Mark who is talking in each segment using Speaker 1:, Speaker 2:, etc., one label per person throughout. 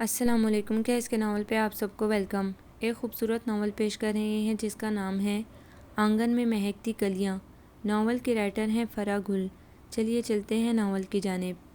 Speaker 1: السلام علیکم۔ کیا اس کے ناول پہ آپ سب کو ویلکم۔ ایک خوبصورت ناول پیش کر رہے ہیں جس کا نام ہے آنگن میں مہکتی کلیاں۔ ناول کے رائٹر ہیں فرا گل۔ چلیے چلتے ہیں ناول کی جانب۔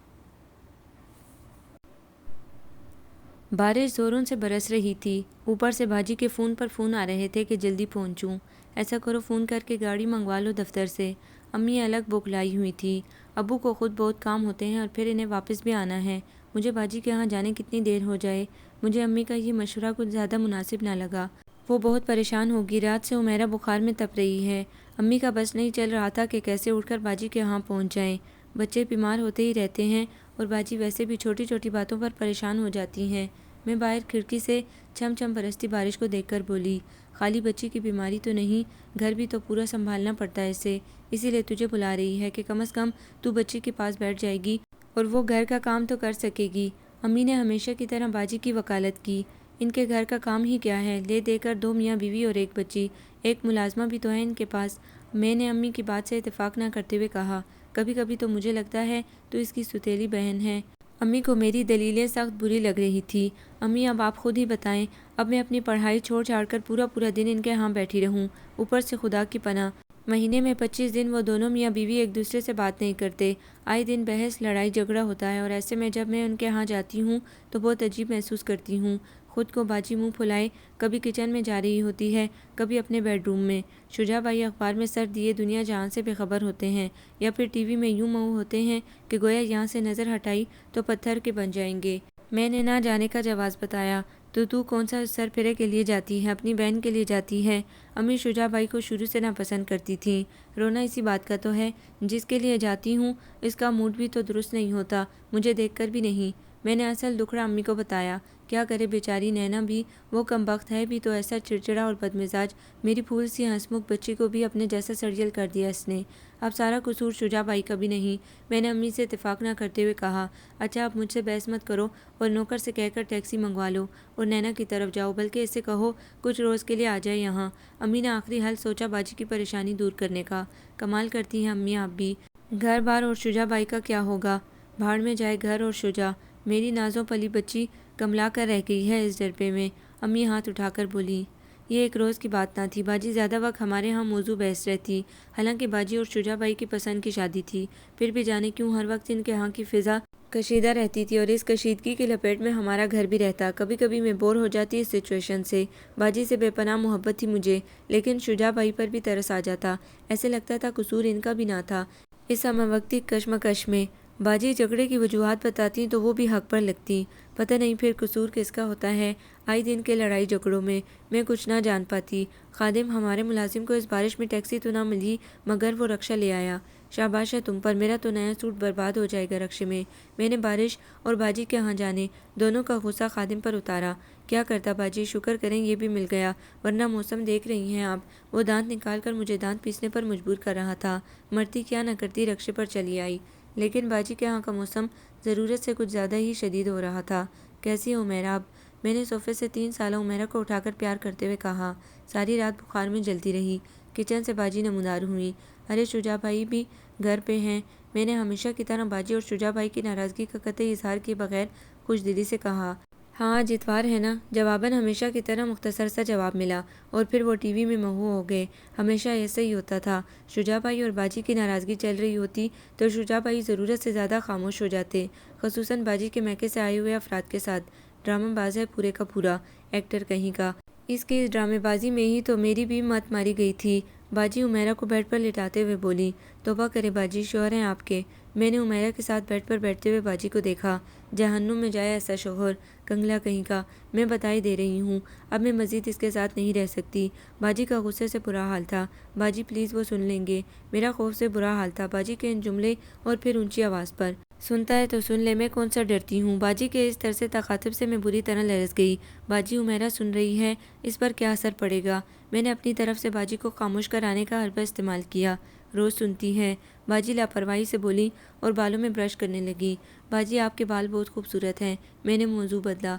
Speaker 1: بارش زوروں سے برس رہی تھی، اوپر سے باجی کے فون پر فون آ رہے تھے کہ جلدی پہنچوں۔ ایسا کرو فون کر کے گاڑی منگوا لو دفتر سے۔ امی الگ بوکھلائی ہوئی تھی۔ ابو کو خود بہت کام ہوتے ہیں اور پھر انہیں واپس بھی آنا ہے۔ مجھے باجی کے ہاں جانے کتنی دیر ہو جائے۔ مجھے امی کا یہ مشورہ کچھ زیادہ مناسب نہ لگا۔ وہ بہت پریشان ہوگی، رات سے عمیرہ بخار میں تپ رہی ہے۔ امی کا بس نہیں چل رہا تھا کہ کیسے اٹھ کر باجی کے ہاں پہنچ جائیں۔ بچے بیمار ہوتے ہی رہتے ہیں اور باجی ویسے بھی چھوٹی چھوٹی باتوں پر پریشان ہو جاتی ہیں۔ میں باہر کھڑکی سے چھم چھم برستی بارش کو دیکھ کر بولی، خالی بچی کی بیماری تو نہیں، گھر بھی تو پورا سنبھالنا پڑتا ہے اسے، اسی لیے تجھے بلا رہی ہے کہ کم از کم تو بچی کے پاس بیٹھ جائے گی اور وہ گھر کا کام تو کر سکے گی۔ امی نے ہمیشہ کی طرح باجی کی وکالت کی۔ ان کے گھر کا کام ہی کیا ہے، لے دے کر 2 میاں بیوی اور 1 بچی، ایک ملازمہ بھی تو ہے ان کے پاس۔ میں نے امی کی بات سے اتفاق نہ کرتے ہوئے کہا، کبھی کبھی تو مجھے لگتا ہے تو اس کی سوتیلی بہن ہے۔ امی کو میری دلیلیں سخت بری لگ رہی تھی۔ امی اب آپ خود ہی بتائیں، اب میں اپنی پڑھائی چھوڑ چھاڑ کر پورا دن ان کے ہاں بیٹھی رہوں؟ اوپر سے خدا کی پناہ، مہینے میں 25 دن وہ دونوں میاں بیوی ایک دوسرے سے بات نہیں کرتے، آئے دن بحث لڑائی جھگڑا ہوتا ہے، اور ایسے میں جب میں ان کے ہاں جاتی ہوں تو بہت عجیب محسوس کرتی ہوں خود کو۔ باجی منہ پھلائے کبھی کچن میں جا رہی ہوتی ہے، کبھی اپنے بیڈ روم میں۔ شجاع بھائی اخبار میں سر دیے دنیا جہاں سے بے خبر ہوتے ہیں، یا پھر ٹی وی میں یوں مئو ہوتے ہیں کہ گویا یہاں سے نظر ہٹائی تو پتھر کے بن جائیں گے۔ میں نے نہ جانے کا جواز بتایا تو کون سا سر پھرے کے لیے جاتی ہے، اپنی بہن کے لیے جاتی ہے۔ امی شجاع بھائی کو شروع سے ناپسند کرتی تھیں۔ رونا اسی بات کا تو ہے، جس کے لیے جاتی ہوں اس کا موڈ بھی تو درست نہیں ہوتا، مجھے دیکھ کر بھی نہیں۔ میں نے اصل دکھڑا امی کو بتایا۔ کیا کرے بیچاری نینا بھی، وہ کمبخت ہے بھی تو ایسا چڑچڑا اور بدمزاج، میری پھول سی ہنسمکھ بچی کو بھی اپنے جیسا سرجل کر دیا اس نے۔ اب سارا قصور شجاع بھائی کا بھی نہیں۔ میں نے امی سے اتفاق نہ کرتے ہوئے کہا، اچھا اب مجھ سے بحث مت کرو اور نوکر سے کہہ کر ٹیکسی منگوا لو اور نینا کی طرف جاؤ، بلکہ اسے کہو کچھ روز کے لیے آ جائے یہاں۔ امی نے آخری حل سوچا باجی کی پریشانی دور کرنے کا۔ کمال کرتی ہیں امی آپ بھی۔ گھر بار اور شجاع بھائی کا کیا ہوگا؟ بھاڑ میں جائے گھر اور شجاع، میری نازوں پلی بچی کملا کر رہ گئی ہے اس ڈرپے میں۔ امی ہاتھ اٹھا کر بولی، یہ ایک روز کی بات نہ تھی باجی، زیادہ وقت ہمارے ہاں موضوع بحث رہتی۔ حالانکہ باجی اور شجاع بھائی کی پسند کی شادی تھی، پھر بھی جانے کیوں ہر وقت ان کے ہاں کی فضا کشیدہ رہتی تھی، اور اس کشیدگی کی لپیٹ میں ہمارا گھر بھی رہتا۔ کبھی کبھی میں بور ہو جاتی اس سچویشن سے۔ باجی سے بے پناہ محبت تھی مجھے، لیکن شجاع بھائی پر بھی ترس آ جاتا۔ ایسے لگتا تھا قصور ان کا بھی نہ تھا اس ہمہ وقتی کشمکش میں۔ باجی جھگڑے کی وجوہات بتاتی تو وہ بھی حق پر لگتی۔ پتہ نہیں پھر قصور کس کا ہوتا ہے آئی دن کے لڑائی جھگڑوں میں کچھ نہ جان پاتی۔ خادم ہمارے ملازم کو اس بارش میں ٹیکسی تو نہ ملی، مگر وہ رکشہ لے آیا۔ شاباش ہے تم پر، میرا تو نیا سوٹ برباد ہو جائے گا رکشے میں۔ میں نے بارش اور باجی کے ہاں جانے دونوں کا غصہ خادم پر اتارا۔ کیا کرتا باجی، شکر کریں یہ بھی مل گیا، ورنہ موسم دیکھ رہی ہیں آپ، وہ دانت نکال کر مجھے دانت پیسنے پر مجبور کر رہا تھا۔ مرتی کیا نہ کرتی، رکشے پر چلی آئی۔ لیکن باجی کے ہاں کا موسم ضرورت سے کچھ زیادہ ہی شدید ہو رہا تھا۔ کیسی ہے عمیرہ اب؟ میں نے صوفے سے 3 سالہ عمیرہ کو اٹھا کر پیار کرتے ہوئے کہا۔ ساری رات بخار میں جلتی رہی۔ کچن سے باجی نمودار ہوئی، ارے شجاع بھائی بھی گھر پہ ہیں؟ میں نے ہمیشہ کی طرح باجی اور شجاع بھائی کی ناراضگی کا قطعی اظہار کیے بغیر خوش دلی سے کہا۔ ہاں آج اتوار ہے نا؟ جواباً ہمیشہ کی طرح مختصر سا جواب ملا، اور پھر وہ ٹی وی میں مہو ہو گئے۔ ہمیشہ ایسا ہی ہوتا تھا، شجاع بھائی اور باجی کی ناراضگی چل رہی ہوتی تو شجاع بھائی ضرورت سے زیادہ خاموش ہو جاتے، خصوصاً باجی کے میکے سے آئے ہوئے افراد کے ساتھ۔ ڈرامہ باز ہے پورے کا پورا، ایکٹر کہیں کا۔ اس کی ڈرامے بازی میں ہی تو میری بھی مت ماری گئی تھی۔ باجی عمیرہ کو بیڈ پر لٹاتے ہوئے بولی، توبہ کرے باجی، شوہر ہیں آپ کے؟ میں نے عمیرہ کے ساتھ بیڈ پر بیٹھتے ہوئے باجی کو دیکھا۔ جہنم میں جائے ایسا شوہر، کنگلا کہیں کا، میں بتائی دے رہی ہوں، اب میں مزید اس کے ساتھ نہیں رہ سکتی۔ باجی کا غصے سے برا حال تھا۔ باجی پلیز وہ سن لیں گے۔ میرا خوف سے برا حال تھا باجی کے ان جملے اور پھر اونچی آواز پر۔ سنتا ہے تو سن لے، میں کون سا ڈرتی ہوں؟ باجی کے اس طرز تخاطب سے میں بری طرح لرز گئی۔ باجی عمیرہ سن رہی ہے، اس پر کیا اثر پڑے گا؟ میں نے اپنی طرف سے باجی کو خاموش کرانے کا حربہ استعمال کیا۔ روز سنتی ہے، باجی لاپرواہی سے بولی اور بالوں میں برش کرنے لگی۔ باجی آپ کے بال بہت خوبصورت ہیں۔ میں نے موضوع بدلا۔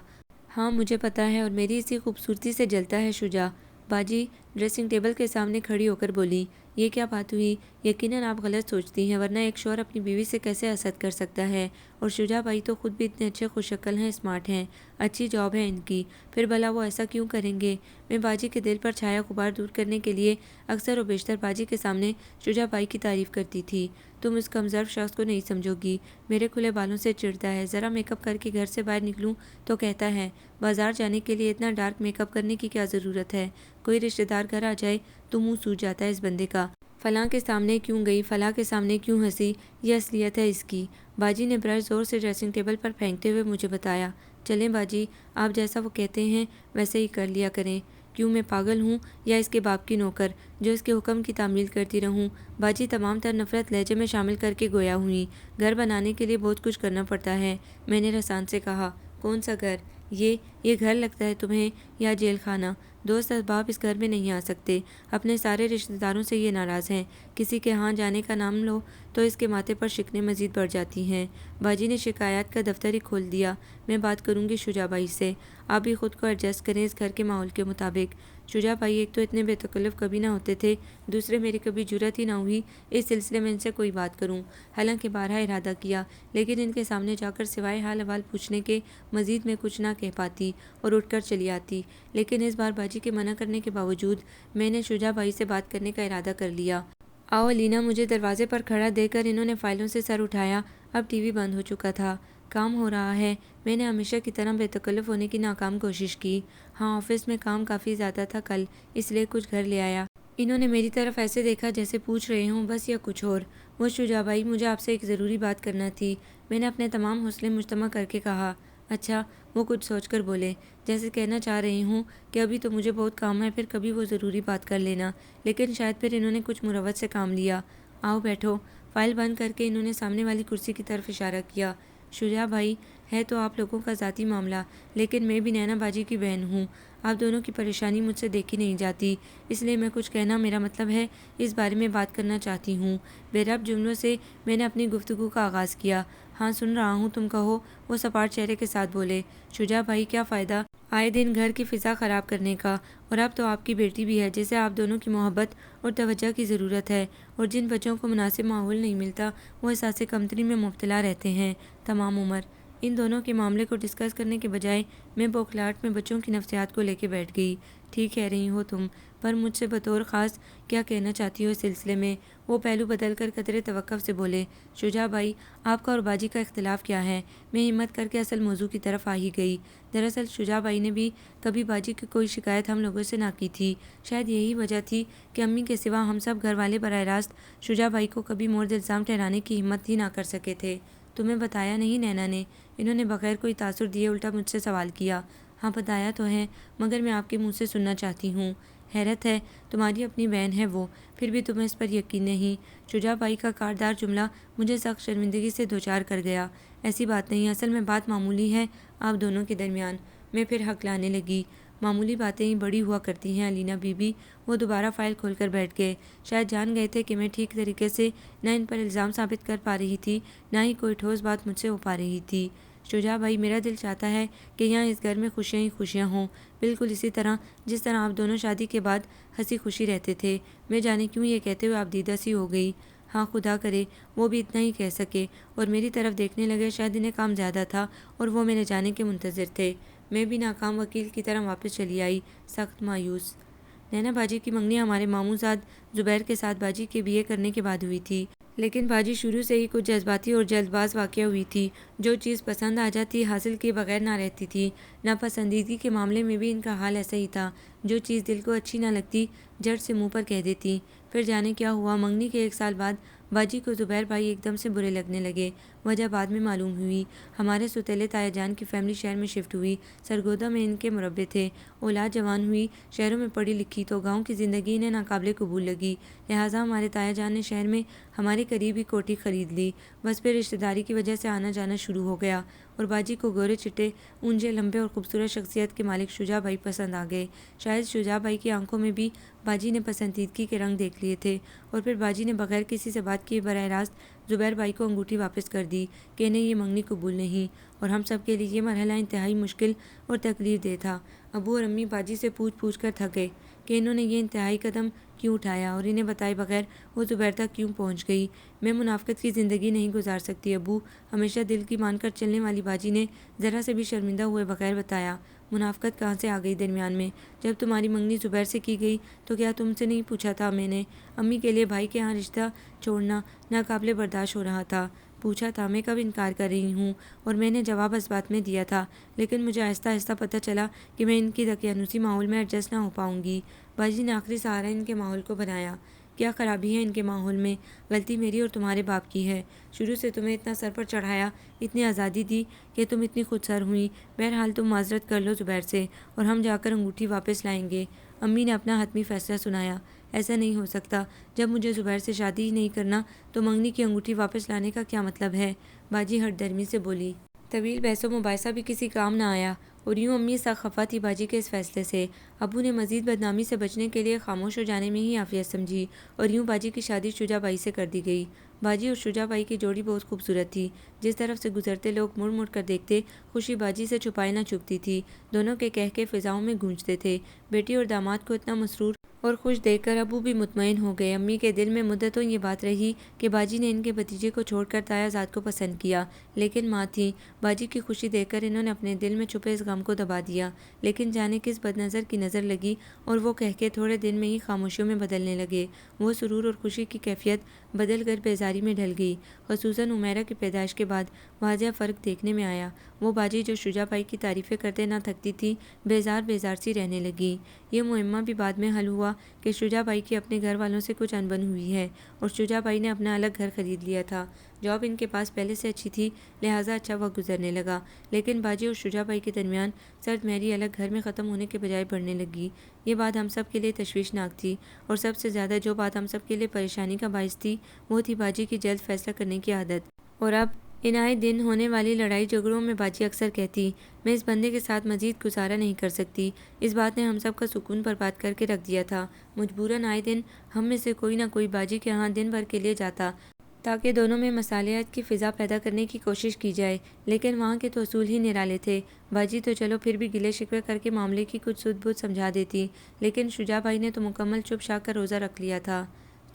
Speaker 1: ہاں مجھے پتا ہے، اور میری اسی خوبصورتی سے جلتا ہے شجاع۔ باجی ڈریسنگ ٹیبل کے سامنے کھڑی ہو کر بولی، یہ کیا بات ہوئی؟ یقیناً آپ غلط سوچتی ہیں، ورنہ ایک شوہر اپنی بیوی سے کیسے حسد کر سکتا ہے؟ اور شجاع بھائی تو خود بھی اتنے اچھے خوش شکل ہیں، اسمارٹ ہیں، اچھی جاب ہے ان کی، پھر بھلا وہ ایسا کیوں کریں گے؟ میں باجی کے دل پر چھایا غبار دور کرنے کے لیے اکثر و بیشتر باجی کے سامنے شجاع بھائی کی تعریف کرتی تھی۔ تم اس کمزرف شخص کو نہیں سمجھو گی، میرے کھلے بالوں سے چڑھتا ہے، ذرا میک اپ کر کے گھر سے باہر نکلوں تو کہتا ہے بازار جانے کے لیے اتنا ڈارک میک اپ کرنے کی کیا ضرورت ہے؟ کوئی رشتہ دار گھر آ جائے تو منہ سوج جاتا ہے اس بندے کا، فلاں کے سامنے کیوں گئی، فلاں کے سامنے کیوں ہنسی، یہ اصلیت ہے اس کی۔ باجی نے برش زور سے ڈریسنگ ٹیبل پر پھینکتے ہوئے مجھے بتایا، چلیں باجی، آپ جیسا وہ کہتے ہیں ویسے ہی کر لیا کریں۔ کیوں میں پاگل ہوں یا اس کے باپ کی نوکر جو اس کے حکم کی تعمیل کرتی رہوں؟ باجی تمام تر نفرت لہجے میں شامل کر کے گویا ہوئیں۔ گھر بنانے کے لیے بہت کچھ کرنا پڑتا ہے، میں نے رسان سے کہا۔ کون سا گھر؟ یہ گھر لگتا ہے تمہیں یا جیل خانہ؟ دوست احباب اس گھر میں نہیں آ سکتے، اپنے سارے رشتہ داروں سے یہ ناراض ہیں، کسی کے ہاں جانے کا نام لو تو اس کے ماتھے پر شکنیں مزید بڑھ جاتی ہیں۔ باجی نے شکایات کا دفتر ہی کھول دیا۔ میں بات کروں گی شجاع بھائی سے، آپ بھی خود کو ایڈجسٹ کریں اس گھر کے ماحول کے مطابق۔ شجاع بھائی ایک تو اتنے بے تکلف کبھی نہ ہوتے تھے، دوسرے میری کبھی جرأت ہی نہ ہوئی اس سلسلے میں ان سے کوئی بات کروں، حالانکہ بارہا ارادہ کیا، لیکن ان کے سامنے جا کر سوائے حال احوال پوچھنے کے مزید میں کچھ نہ کہہ پاتی اور اٹھ کر چلی آتی۔ لیکن اس بار باجی کے منع کرنے کے باوجود میں نے شجاع بھائی سے بات کرنے کا ارادہ کر لیا۔ آؤ علینا، مجھے دروازے پر کھڑا دیکھ کر انہوں نے فائلوں سے سر اٹھایا۔ اب ٹی وی بند ہو چکا تھا۔ کام ہو رہا ہے؟ میں نے ہمیشہ کی طرح بے تکلف ہونے کی ناکام کوشش کی۔ ہاں، آفس میں کام کافی زیادہ تھا کل، اس لیے کچھ گھر لے آیا۔ انہوں نے میری طرف ایسے دیکھا جیسے پوچھ رہے ہوں بس یا کچھ اور۔ وہ شجاع بھائی، مجھے آپ سے ایک ضروری بات کرنا تھی، میں نے اپنے تمام حوصلے مجتمع کر کے کہا۔ اچھا؟ وہ کچھ سوچ کر بولے، جیسے کہنا چاہ رہے ہوں کہ ابھی تو مجھے بہت کام ہے، پھر کبھی وہ ضروری بات کر لینا، لیکن شاید پھر انہوں نے کچھ مروت سے کام لیا۔ آؤ بیٹھو۔ فائل بند کر کے انہوں نے سامنے والی کرسی کی طرف اشارہ کیا۔ شجاع بھائی، ہے تو آپ لوگوں کا ذاتی معاملہ، لیکن میں بھی نینا باجی کی بہن ہوں، آپ دونوں کی پریشانی مجھ سے دیکھی نہیں جاتی، اس لیے میں کچھ کہنا، میرا مطلب ہے اس بارے میں بات کرنا چاہتی ہوں۔ بے ربط جملوں سے میں نے اپنی گفتگو کا آغاز کیا۔ ہاں سن رہا ہوں، تم کہو، وہ سپاٹ چہرے کے ساتھ بولے۔ شجاع بھائی، کیا فائدہ آئے دن گھر کی فضا خراب کرنے کا، اور اب تو آپ کی بیٹی بھی ہے جسے آپ دونوں کی محبت اور توجہ کی ضرورت ہے، اور جن بچوں کو مناسب ماحول نہیں ملتا وہ احساس کمتری میں مبتلا رہتے ہیں تمام عمر۔ ان دونوں کے معاملے کو ڈسکس کرنے کے بجائے میں بوکھلاہٹ میں بچوں کی نفسیات کو لے کے بیٹھ گئی۔ ٹھیک کہہ رہی ہو تم، پر مجھ سے بطور خاص کیا کہنا چاہتی ہو اس سلسلے میں؟ وہ پہلو بدل کر قدرے توقف سے بولے۔ شجاع بھائی، آپ کا اور باجی کا اختلاف کیا ہے؟ میں ہمت کر کے اصل موضوع کی طرف آ ہی گئی۔ دراصل شجاع بھائی نے بھی کبھی باجی کی کوئی شکایت ہم لوگوں سے نہ کی تھی، شاید یہی وجہ تھی کہ امی کے سوا ہم سب گھر والے براہ راست شجاع بھائی کو کبھی مورد الزام ٹھہرانے کی ہمت ہی نہ کر سکے تھے۔ تمہیں بتایا نہیں نینا نے؟ انہوں نے بغیر کوئی تاثر دیے الٹا مجھ سے سوال کیا۔ ہاں بتایا تو ہے، مگر میں آپ کے منہ سے سننا چاہتی ہوں۔ حیرت ہے، تمہاری اپنی بہن ہے وہ، پھر بھی تمہیں اس پر یقین نہیں؟ شجاع بھائی کا کاردار جملہ مجھے سخت شرمندگی سے دوچار کر گیا۔ ایسی بات نہیں، اصل میں بات معمولی ہے آپ دونوں کے درمیان۔ میں پھر حق لانے لگی۔ معمولی باتیں ہی بڑی ہوا کرتی ہیں علینا بی بی۔ وہ دوبارہ فائل کھول کر بیٹھ گئے، شاید جان گئے تھے کہ میں ٹھیک طریقے سے نہ ان پر الزام ثابت کر پا رہی تھی، نہ ہی کوئی ٹھوس بات مجھ سے ہو پا رہی تھی۔ شجاع بھائی، میرا دل چاہتا ہے کہ یہاں اس گھر میں خوشیاں ہی خوشیاں ہوں، بالکل اسی طرح جس طرح آپ دونوں شادی کے بعد ہنسی خوشی رہتے تھے۔ میں جانے کیوں یہ کہتے ہوئے آپ دیدہ سی ہو گئی۔ ہاں خدا کرے وہ بھی اتنا ہی کہہ سکے، اور میری طرف دیکھنے لگے، شاید انہیں کام زیادہ تھا اور وہ میرے جانے کے منتظر تھے۔ میں بھی ناکام وکیل کی طرح واپس چلی آئی، سخت مایوس۔ نینا باجی کی منگنی ہمارے ماموں زاد زبیر کے ساتھ باجی کے BA کرنے کے بعد ہوئی تھی، لیکن باجی شروع سے ہی کچھ جذباتی اور جلد باز واقعہ ہوئی تھی۔ جو چیز پسند آ جاتی حاصل کیے بغیر نہ رہتی تھی۔ ناپسندیدگی کے معاملے میں بھی ان کا حال ایسا ہی تھا، جو چیز دل کو اچھی نہ لگتی جھٹ سے منہ پر کہہ دیتی۔ پھر جانے کیا ہوا، منگنی کے 1 سال بعد باجی کو زبیر بھائی ایک دم سے برے لگنے لگے۔ وجہ بعد میں معلوم ہوئی۔ ہمارے سوتیلے تایا جان کی فیملی شہر میں شفٹ ہوئی، سرگودا میں ان کے مربے تھے، اولاد جوان ہوئی، شہروں میں پڑھی لکھی تو گاؤں کی زندگی انہیں ناقابل قبول لگی، لہٰذا ہمارے تایا جان نے شہر میں ہمارے قریب ہی کوٹھی خرید لی۔ بس پھر رشتہ داری کی وجہ سے آنا جانا شروع ہو گیا، اور باجی کو گورے چٹے، اونچے لمبے اور خوبصورت شخصیت کے مالک شجاع بھائی پسند آ گئے۔ شاید شجاع بھائی کی آنکھوں میں بھی باجی نے پسندیدگی کے رنگ دیکھ لیے تھے، اور پھر باجی نے بغیر کسی سے بات کیے براہ راست زبیر بھائی کو انگوٹھی واپس کر دی کہ انہیں یہ منگنی قبول نہیں، اور ہم سب کے لیے یہ مرحلہ انتہائی مشکل اور تکلیف دہ تھا۔ ابو اور امی باجی سے پوچھ پوچھ کر تھک گئے۔ کہ انہوں نے یہ انتہائی قدم کیوں اٹھایا اور انہیں بتائے بغیر وہ زبیر تک کیوں پہنچ گئی۔ میں منافقت کی زندگی نہیں گزار سکتی ابو، ہمیشہ دل کی مان کر چلنے والی باجی نے ذرا سے بھی شرمندہ ہوئے بغیر بتایا۔ منافقت کہاں سے آ گئی درمیان میں؟ جب تمہاری منگنی زبیر سے کی گئی تو کیا تم سے نہیں پوچھا تھا میں نے؟ امی کے لیے بھائی کے ہاں رشتہ چھوڑنا ناقابل برداشت ہو رہا تھا۔ پوچھا تھا، میں کب انکار کر رہی ہوں، اور میں نے جواب اس بات میں دیا تھا، لیکن مجھے آہستہ آہستہ پتہ چلا کہ میں ان کی دقیانوسی ماحول میں ایڈجسٹ نہ ہو پاؤں گی۔ باجی نے آخری سہارا ان کے ماحول کو بنایا۔ کیا خرابی ہے ان کے ماحول میں؟ غلطی میری اور تمہارے باپ کی ہے۔ شروع سے تمہیں اتنا سر پر چڑھایا، اتنی آزادی دی کہ تم اتنی خود سر ہوئی۔ بہرحال تم معذرت کر لو زبیر سے اور ہم جا کر انگوٹھی واپس لائیں گے۔ امی نے اپنا حتمی فیصلہ سنایا۔ ایسا نہیں ہو سکتا، جب مجھے زبیر سے شادی ہی نہیں کرنا تو منگنی کی انگوٹھی واپس لانے کا کیا مطلب ہے؟ باجی ہٹ درمی سے بولی۔ طویل بحث و مباحثہ بھی کسی کام نہ آیا اور یوں امی سخت خفا تھی باجی کے اس فیصلے سے۔ ابو نے مزید بدنامی سے بچنے کے لیے خاموش ہو جانے میں ہی عافیت سمجھی اور یوں باجی کی شادی شجاع بائی سے کر دی گئی۔ باجی اور شجاع بائی کی جوڑی بہت خوبصورت تھی۔ جس طرف سے گزرتے لوگ مڑ مڑ کر دیکھتے، خوشی باجی سے چھپائی نہ چھپتی تھی۔ دونوں کے کہکے فضاؤں میں گونجتے تھے۔ بیٹی اور داماد کو اتنا مسرور اور خوش دیکھ کر ابو بھی مطمئن ہو گئے۔ امی کے دل میں مدتوں یہ بات رہی کہ باجی نے ان کے بھتیجے کو چھوڑ کر تایا زاد کو پسند کیا، لیکن ماں تھیں۔ باجی کی خوشی دیکھ کر انہوں نے اپنے دل میں چھپے اس غم کو دبا دیا، لیکن جانے کس بد نظر کی نظر لگی اور وہ کہکے تھوڑے دن میں ہی خاموشیوں میں بدلنے لگے۔ وہ سرور اور خوشی کی کیفیت بدل کر بیزاری میں ڈھل گئی۔ خصوصاً عمیرہ کی پیدائش کے بعد واضح فرق دیکھنے میں آیا۔ وہ باجی جو شجاع بائی کی تعریفیں کرتے نہ تھکتی تھی، بیزار بیزار سی رہنے لگی۔ یہ معمہ بھی بعد میں حل ہوا کہ شجاع بائی کی اپنے گھر والوں سے کچھ انبن ہوئی ہے اور شجاع بائی نے اپنا الگ گھر خرید لیا تھا۔ جاب ان کے پاس پہلے سے اچھی تھی، لہٰذا اچھا وقت گزرنے لگا، لیکن باجی اور شجاع بائی کے درمیان سرد میری الگ گھر میں ختم ہونے کے بجائے بڑھنے لگی۔ یہ بات ہم سب کے لیے تشویشناک تھی، اور سب سے زیادہ جو بات ہم سب کے لیے پریشانی کا باعث تھی وہ تھی باجی کی جلد فیصلہ کرنے کی عادت۔ اور اب ان آئے دن ہونے والی لڑائی جھگڑوں میں باجی اکثر کہتی، میں اس بندے کے ساتھ مزید گزارا نہیں کر سکتی۔ اس بات نے ہم سب کا سکون برباد کر کے رکھ دیا تھا۔ مجبوراً آئے دن ہم میں سے کوئی نہ کوئی باجی کے ہاں دن بھر کے لیے جاتا تاکہ دونوں میں مصالحت کی فضا پیدا کرنے کی کوشش کی جائے، لیکن وہاں کے تو اصول ہی نرالے تھے۔ باجی تو چلو پھر بھی گلے شکوے کر کے معاملے کی کچھ سدھ بودھ سمجھا دیتی، لیکن شجاع بھائی نے تو مکمل چپ چاپ کر روزہ رکھ لیا تھا۔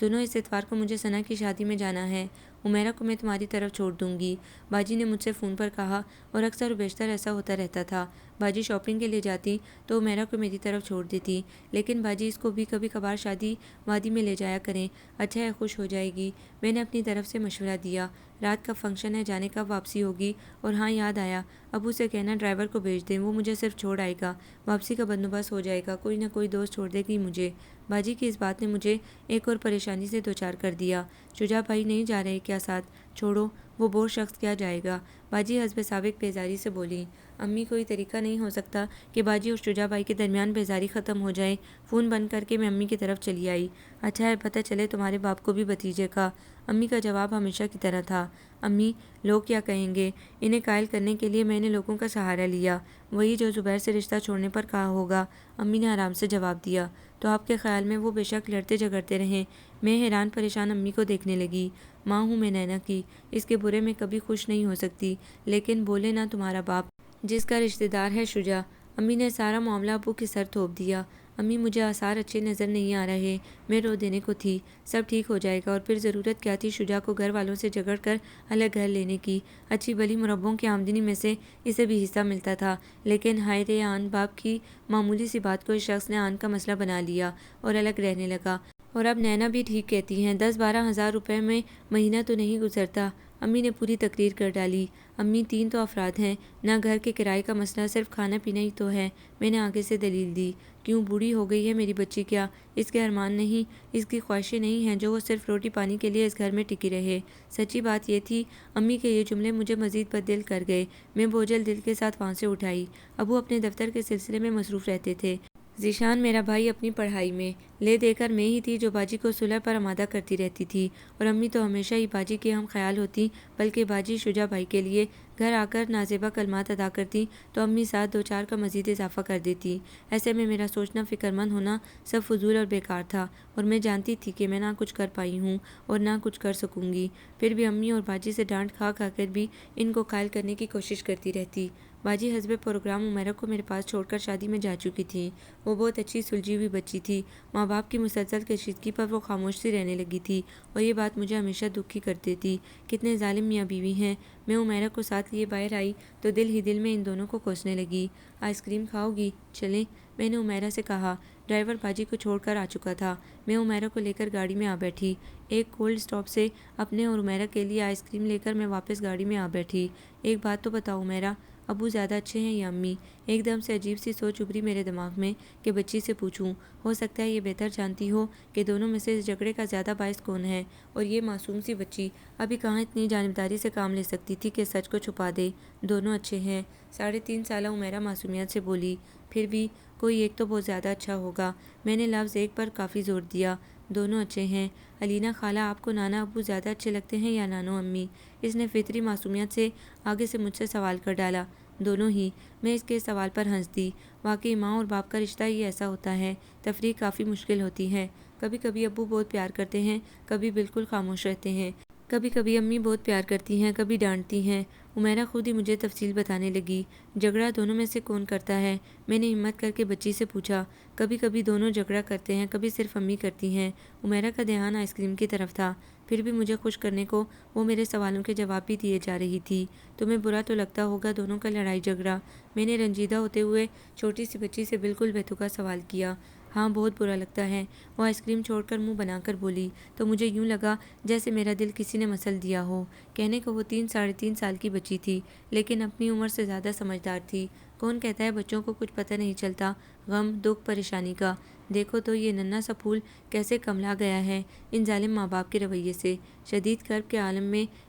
Speaker 1: سنو، اس اتوار کو مجھے ثنا کی شادی میں جانا ہے۔ عمیرہ کو میں تمہاری طرف چھوڑ دوں گی، باجی نے مجھ سے فون پر کہا، اور اکثر و بیشتر ایسا ہوتا رہتا تھا۔ باجی شاپنگ کے لیے جاتی تو عمیرہ کو میری طرف چھوڑ دیتی، لیکن باجی اس کو بھی کبھی کبھار شادی وادی میں لے جایا کریں، اچھا ہے خوش ہو جائے گی۔ میں نے اپنی طرف سے مشورہ دیا، رات کا فنکشن ہے، جانے کب واپسی ہوگی؟ اور ہاں یاد آیا، ابو سے کہنا ڈرائیور کو بھیج دیں، وہ مجھے صرف چھوڑ آئے گا، واپسی کا بندوبست ہو جائے گا، کوئی نہ کوئی دوست چھوڑ دے گی مجھے۔ باجی کی اس بات نے مجھے ایک اور پریشانی سے دوچار کر دیا۔ شجاع بھائی نہیں جا رہے کیا ساتھ؟ چھوڑو، وہ بور شخص کیا جائے گا؟ باجی حسب سابق بیزاری سے بولی۔ امی، کوئی طریقہ نہیں ہو سکتا کہ باجی اور شجاع بھائی کے درمیان بیزاری ختم ہو جائے؟ فون بند کر کے میں امی کی طرف چلی آئی۔ اچھا ہے پتہ چلے تمہارے باپ کو بھی بھتیجے کا۔ امی کا جواب ہمیشہ کی طرح تھا، امی لوگ کیا کہیں گے؟ انہیں قائل کرنے کے لیے میں نے لوگوں کا سہارا لیا، وہی جو زبیر سے رشتہ چھوڑنے پر کہا ہوگا۔ امی نے آرام سے جواب دیا، تو آپ کے خیال میں وہ بے شک لڑتے جھگڑتے رہیں؟ میں حیران پریشان امی کو دیکھنے لگی۔ ماں ہوں میں نینا کی، اس کے برے میں کبھی خوش نہیں ہو سکتی، لیکن بولے نا تمہارا باپ جس کا رشتہ دار ہے شجاع۔ امی نے سارا معاملہ ابو کے سر تھوپ دیا۔ امی، مجھے آثار اچھے نظر نہیں آ رہے، میں رو دینے کو تھی، سب ٹھیک ہو جائے گا، اور پھر ضرورت کیا تھی شجاع کو گھر والوں سے جھگڑ کر الگ گھر لینے کی؟ اچھی بھلی مربوں کی آمدنی میں سے اسے بھی حصہ ملتا تھا، لیکن ہائے رے آن، باپ کی معمولی سی بات کو اس شخص نے آن کا مسئلہ بنا لیا اور الگ رہنے لگا۔ اور اب نینا بھی ٹھیک کہتی ہیں، 10-12 ہزار روپے میں مہینہ تو نہیں گزرتا۔ امی نے پوری تقریر کر ڈالی۔ امی، 3 تو افراد ہیں، نہ گھر کے کرائے کا مسئلہ، صرف کھانا پینا ہی تو ہے۔ میں نے آگے سے دلیل دی، کیوں بوڑھی ہو گئی ہے میری بچی کیا؟ اس کے ارمان نہیں، اس کی خواہشیں نہیں ہیں جو وہ صرف روٹی پانی کے لیے اس گھر میں ٹکی رہے؟ سچی بات یہ تھی امی کے یہ جملے مجھے مزید بددل کر گئے۔ میں بوجھل دل کے ساتھ وہاں سے اٹھ آئی۔ ابو اپنے دفتر کے سلسلے میں مصروف رہتے تھے، ذیشان میرا بھائی اپنی پڑھائی میں، لے دے کر میں ہی تھی جو باجی کو صلح پر آمادہ کرتی رہتی تھی، اور امی تو ہمیشہ ہی باجی کے ہم خیال ہوتی، بلکہ باجی شجاع بھائی کے لیے گھر آ کر نازیبا کلمات ادا کرتی تو امی ساتھ 2-4 کا مزید اضافہ کر دیتی۔ ایسے میں میرا سوچنا، فکر مند ہونا سب فضول اور بیکار تھا، اور میں جانتی تھی کہ میں نہ کچھ کر پائی ہوں اور نہ کچھ کر سکوں گی، پھر بھی امی اور باجی سے ڈانٹ کھا کھا کر بھی ان کو قائل کرنے کی کوشش کرتی رہتی۔ باجی حسب پروگرام عمیرہ کو میرے پاس چھوڑ کر شادی میں جا چکی تھی۔ وہ بہت اچھی سلجھی ہوئی بچی تھی۔ ماں باپ کی مسلسل کشیدگی پر وہ خاموش سی رہنے لگی تھی اور یہ بات مجھے ہمیشہ دکھی کرتی تھی۔ کتنے ظالم میاں بیوی ہیں۔ میں عمیرہ کو ساتھ لیے باہر آئی تو دل ہی دل میں ان دونوں کو کوسنے لگی۔ آئس کریم کھاؤ گی؟ چلیں، میں نے عمیرہ سے کہا۔ ڈرائیور باجی کو چھوڑ کر آ چکا تھا۔ میں عمیرہ کو لے کر گاڑی میں آ بیٹھی۔ ایک کولڈ اسٹاپ سے اپنے اور عمیرہ کے لیے آئس کریم لے کر میں واپس گاڑی میں آ بیٹھی۔ ایک بات تو بتاؤ عمیرہ، ابو زیادہ اچھے ہیں یا امی؟ ایک دم سے عجیب سی سوچ ابھری میرے دماغ میں کہ بچی سے پوچھوں۔ ہو سکتا ہے یہ بہتر جانتی ہو کہ دونوں میں سے اس جھگڑے کا زیادہ باعث کون ہے، اور یہ معصوم سی بچی ابھی کہاں اتنی جانبداری سے کام لے سکتی تھی کہ سچ کو چھپا دے۔ دونوں اچھے ہیں، 3.5 سالہ عمیرہ معصومیت سے بولی۔ پھر بھی کوئی ایک تو بہت زیادہ اچھا ہوگا۔ میں نے لفظ ایک پر کافی زور دیا۔ دونوں اچھے ہیں۔ علینا خالہ، آپ کو نانا ابو زیادہ اچھے لگتے ہیں یا نانو امی؟ اس نے فطری معصومیت سے آگے سے مجھ سے سوال کر ڈالا۔ دونوں ہی۔ میں اس کے سوال پر ہنس دی۔ واقعی ماں اور باپ کا رشتہ ہی ایسا ہوتا ہے، تفریق کافی مشکل ہوتی ہے۔ کبھی کبھی ابو بہت پیار کرتے ہیں، کبھی بالکل خاموش رہتے ہیں۔ کبھی کبھی امی بہت پیار کرتی ہیں، کبھی ڈانٹتی ہیں۔ عمیرہ خود ہی مجھے تفصیل بتانے لگی۔ جھگڑا دونوں میں سے کون کرتا ہے؟ میں نے ہمت کر کے بچی سے پوچھا۔ کبھی کبھی دونوں جھگڑا کرتے ہیں، کبھی صرف امی کرتی ہیں۔ عمیرہ کا دھیان آئس کریم کی طرف تھا۔ پھر بھی مجھے خوش کرنے کو وہ میرے سوالوں کے جواب بھی دیے جا رہی تھی۔ تمہیں برا تو لگتا ہوگا دونوں کا لڑائی جھگڑا؟ میں نے رنجیدہ ہوتے ہوئے چھوٹی سی بچی سے بالکل بے-تکا سوال کیا۔ ہاں، بہت برا لگتا ہے، وہ آئس کریم چھوڑ کر منہ بنا کر بولی تو مجھے یوں لگا جیسے میرا دل کسی نے مسل دیا ہو۔ کہنے کو وہ 3 سال کی بچی تھی، لیکن اپنی عمر سے زیادہ سمجھدار تھی۔ کون کہتا ہے بچوں کو کچھ پتہ نہیں چلتا غم، دکھ، پریشانی کا؟ دیکھو تو یہ ننھا سا پھول کیسے کملا گیا ہے ان ظالم ماں باپ کے رویے سے۔ شدید کرب کے عالم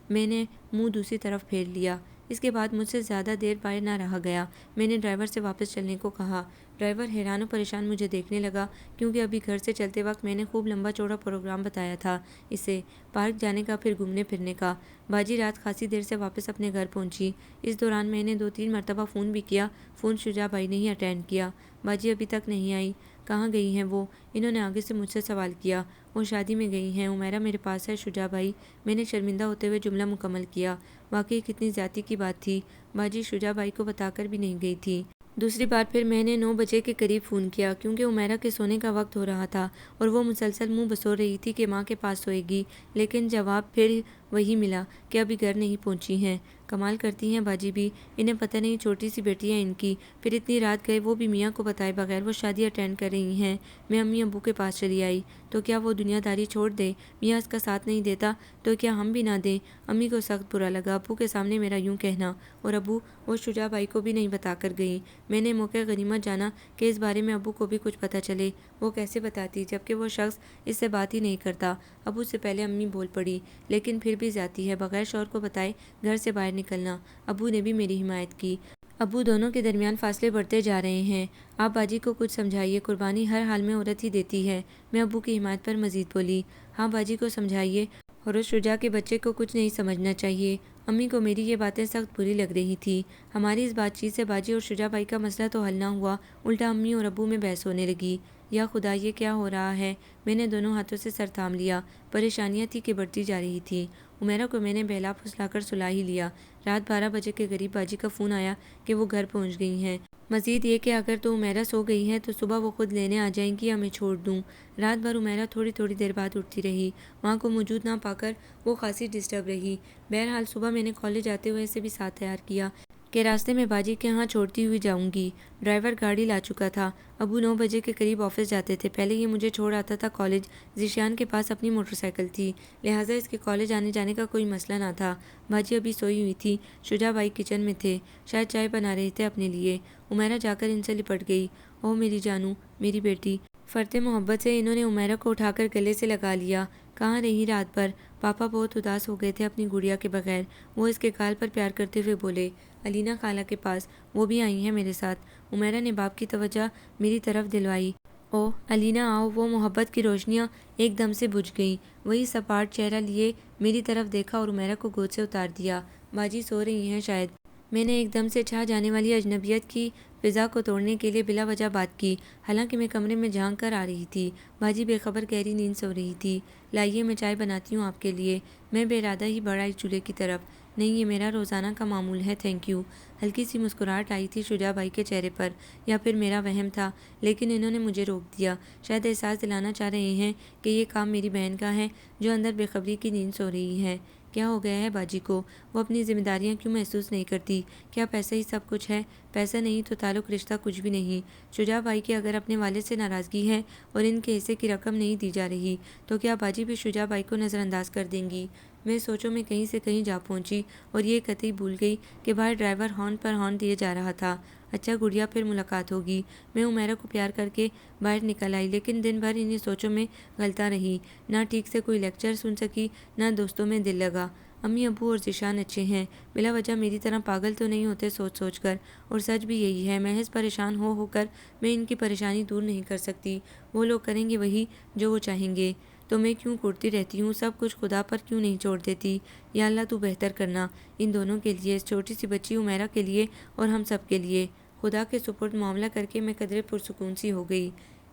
Speaker 1: میں نے منہ دوسری طرف پھیر لیا۔ اس کے بعد مجھ سے زیادہ دیر باہر نہ رہا گیا۔ میں نے ڈرائیور سے واپس چلنے کو کہا۔ ڈرائیور حیران و پریشان مجھے دیکھنے لگا، کیونکہ ابھی گھر سے چلتے وقت میں نے خوب لمبا چوڑا پروگرام بتایا تھا اسے، پارک جانے کا، پھر گھومنے پھرنے کا۔ باجی رات خاصی دیر سے واپس اپنے گھر پہنچی۔ اس دوران میں نے 2-3 مرتبہ فون بھی کیا، فون شجاع بھائی نے ہی اٹینڈ کیا۔ باجی ابھی تک نہیں آئی، کہاں گئی ہیں وہ؟ انہوں نے آگے سے مجھ سے سوال کیا۔ وہ شادی میں گئی ہیں، عمیرہ میرے پاس ہے شجاع بھائی، میں نے شرمندہ ہوتے ہوئے جملہ مکمل کیا۔ واقعی کتنی زیادتی کی بات تھی، باجی شجاع بھائی کو بتا کر بھی نہیں گئی تھی۔ دوسری بار پھر میں نے 9 بجے کے قریب فون کیا، کیونکہ عمیرہ کے سونے کا وقت ہو رہا تھا اور وہ مسلسل منہ بسور رہی تھی کہ ماں کے پاس سوئے گی، لیکن جواب پھر وہی ملا کہ ابھی گھر نہیں پہنچی ہیں۔ کمال کرتی ہیں باجی بھی، انہیں پتہ نہیں چھوٹی سی بیٹی ہے ان کی، پھر اتنی رات گئے وہ بھی میاں کو بتائے بغیر وہ شادی اٹینڈ کر رہی ہیں۔ میں امی ابو کے پاس چلی آئی تو کیا وہ دنیا داری چھوڑ دے؟ میاں اس کا ساتھ نہیں دیتا تو کیا ہم بھی نہ دیں؟ امی کو سخت برا لگا ابو کے سامنے میرا یوں کہنا، اور ابو وہ شجاع بھائی کو بھی نہیں بتا کر گئی۔ میں نے موقع غنیمت جانا کہ اس بارے میں ابو کو بھی کچھ پتہ چلے۔ وہ کیسے بتاتی جبکہ وہ شخص اس سے بات ہی نہیں کرتا؟ ابو سے پہلے امی بول پڑی، لیکن پھر بھی زیادتی ہے بغیر شوہر کو بتائے گھر سے باہر نکلنا۔ ابو نے بھی میری حمایت کی۔ ابو دونوں کے درمیان فاصلے بڑھتے جا رہے ہیں، آپ باجی کو کچھ سمجھائیے، قربانی ہر حال میں عورت ہی دیتی ہے۔ میں ابو کی حمایت پر مزید بولی۔ ہاں باجی کو سمجھائیے، اور اس شجاع کے بچے کو کچھ نہیں سمجھنا چاہیے۔ امی کو میری یہ باتیں سخت بری لگ رہی تھی۔ ہماری اس بات چیت سے باجی اور شجاع بھائی کا مسئلہ تو حل نہ ہوا، الٹا امی اور ابو میں بحث ہونے لگی۔ یا خدا، یہ کیا ہو رہا ہے؟ میں نے دونوں ہاتھوں سے سر تھام لیا۔ پریشانیاں تھی کہ بڑھتی جا رہی تھی۔ عمیرہ کو میں نے بہلا پھسلا کر سلا ہی لیا۔ رات 12 بجے کے قریب باجی کا فون آیا کہ وہ گھر پہنچ گئی ہیں۔ مزید یہ کہ اگر تو عمیرہ سو گئی ہے تو صبح وہ خود لینے آ جائیں گی یا میں چھوڑ دوں۔ رات بھر عمیرہ تھوڑی تھوڑی دیر بعد اٹھتی رہی۔ ماں کو موجود نہ پا کر وہ خاصی ڈسٹرب رہی۔ بہرحال صبح میں نے کالج آتے ہوئے اسے بھی ساتھ تیار کیا کہ راستے میں باجی کے ہاں چھوڑتی ہوئی جاؤں گی۔ ڈرائیور گاڑی لا چکا تھا۔ ابو 9 بجے کے قریب آفس جاتے تھے، پہلے یہ مجھے چھوڑ آتا تھا کالج۔ ذیشان کے پاس اپنی موٹر سائیکل تھی، لہٰذا اس کے کالج آنے جانے کا کوئی مسئلہ نہ تھا۔ باجی ابھی سوئی ہوئی تھی، شجاع بھائی کچن میں تھے، شاید چائے بنا رہے تھے اپنے لیے۔ عمیرہ جا کر ان سے لپٹ گئی۔ اوہ میری جانو، میری بیٹی۔ فرتے محبت سے انہوں نے عمیرہ کو اٹھا کر گلے سے لگا لیا۔ کہاں رہی رات بھر؟ پاپا بہت اداس ہو گئے تھے اپنی گڑیا کے بغیر۔ وہ اس کے گال پر پیار کرتے ہوئے بولے، علینا خالہ کے پاس، وہ بھی آئی ہیں میرے ساتھ۔ عمیرہ نے باپ کی توجہ میری طرف دلوائی۔ اوہ علینا آؤ۔ وہ محبت کی روشنیاں ایک دم سے بجھ گئیں۔ وہی سپاٹ چہرہ لیے میری طرف دیکھا اور عمیرہ کو گود سے اتار دیا۔ باجی سو رہی ہیں شاید، میں نے ایک دم سے چھا جانے والی اجنبیت کی فضا کو توڑنے کے لیے بلا وجہ بات کی، حالانکہ میں کمرے میں جھانک کر آ رہی تھی۔ باجی بے خبر گہری نیند سو رہی تھی۔ لائیے میں چائے بناتی ہوں آپ کے لیے۔ میں بے ارادہ ہی بڑھ آئی چولہے کی طرف۔ نہیں، یہ میرا روزانہ کا معمول ہے، تھینک یو۔ ہلکی سی مسکراہٹ آئی تھی شجاع بھائی کے چہرے پر، یا پھر میرا وہم تھا، لیکن انہوں نے مجھے روک دیا۔ شاید احساس دلانا چاہ رہے ہیں کہ یہ کام میری بہن کا ہے جو اندر بے خبری کی نیند سو رہی ہے۔ کیا ہو گیا ہے باجی کو؟ وہ اپنی ذمہ داریاں کیوں محسوس نہیں کرتی؟ کیا پیسہ ہی سب کچھ ہے؟ پیسہ نہیں تو تعلق رشتہ کچھ بھی نہیں۔ شجاع بھائی کی اگر اپنے والد سے ناراضگی ہے اور ان کے حصے کی رقم نہیں دی جا رہی تو کیا باجی بھی شجاع بھائی کو نظر انداز کر دیں گی؟ میں سوچوں میں کہیں سے کہیں جا پہنچی اور یہ قطعی بھول گئی کہ باہر ڈرائیور ہارن پر ہارن دیے جا رہا تھا۔ اچھا گڑیا، پھر ملاقات ہوگی۔ میں عمیرہ کو پیار کر کے باہر نکل آئی، لیکن دن بھر انہی سوچوں میں غلطا رہی۔ نہ ٹھیک سے کوئی لیکچر سن سکی، نہ دوستوں میں دل لگا۔ امی ابو اور ذیشان اچھے ہیں، بلا وجہ میری طرح پاگل تو نہیں ہوتے سوچ سوچ کر، اور سچ بھی یہی ہے، محض پریشان ہو کر میں ان کی پریشانی دور نہیں کر سکتی۔ وہ لوگ کریں گے وہی جو وہ چاہیں گے، تو میں کیوں کوڑتی رہتی ہوں؟ سب کچھ خدا پر کیوں نہیں چھوڑ دیتی؟ یا اللہ تو بہتر کرنا، ان دونوں کے لیے، اس چھوٹی سی بچی عمیرہ کے لیے اور ہم سب کے لیے۔ خدا کے سپرد معاملہ کر کے میں قدرے پرسکون سی ہو گئی،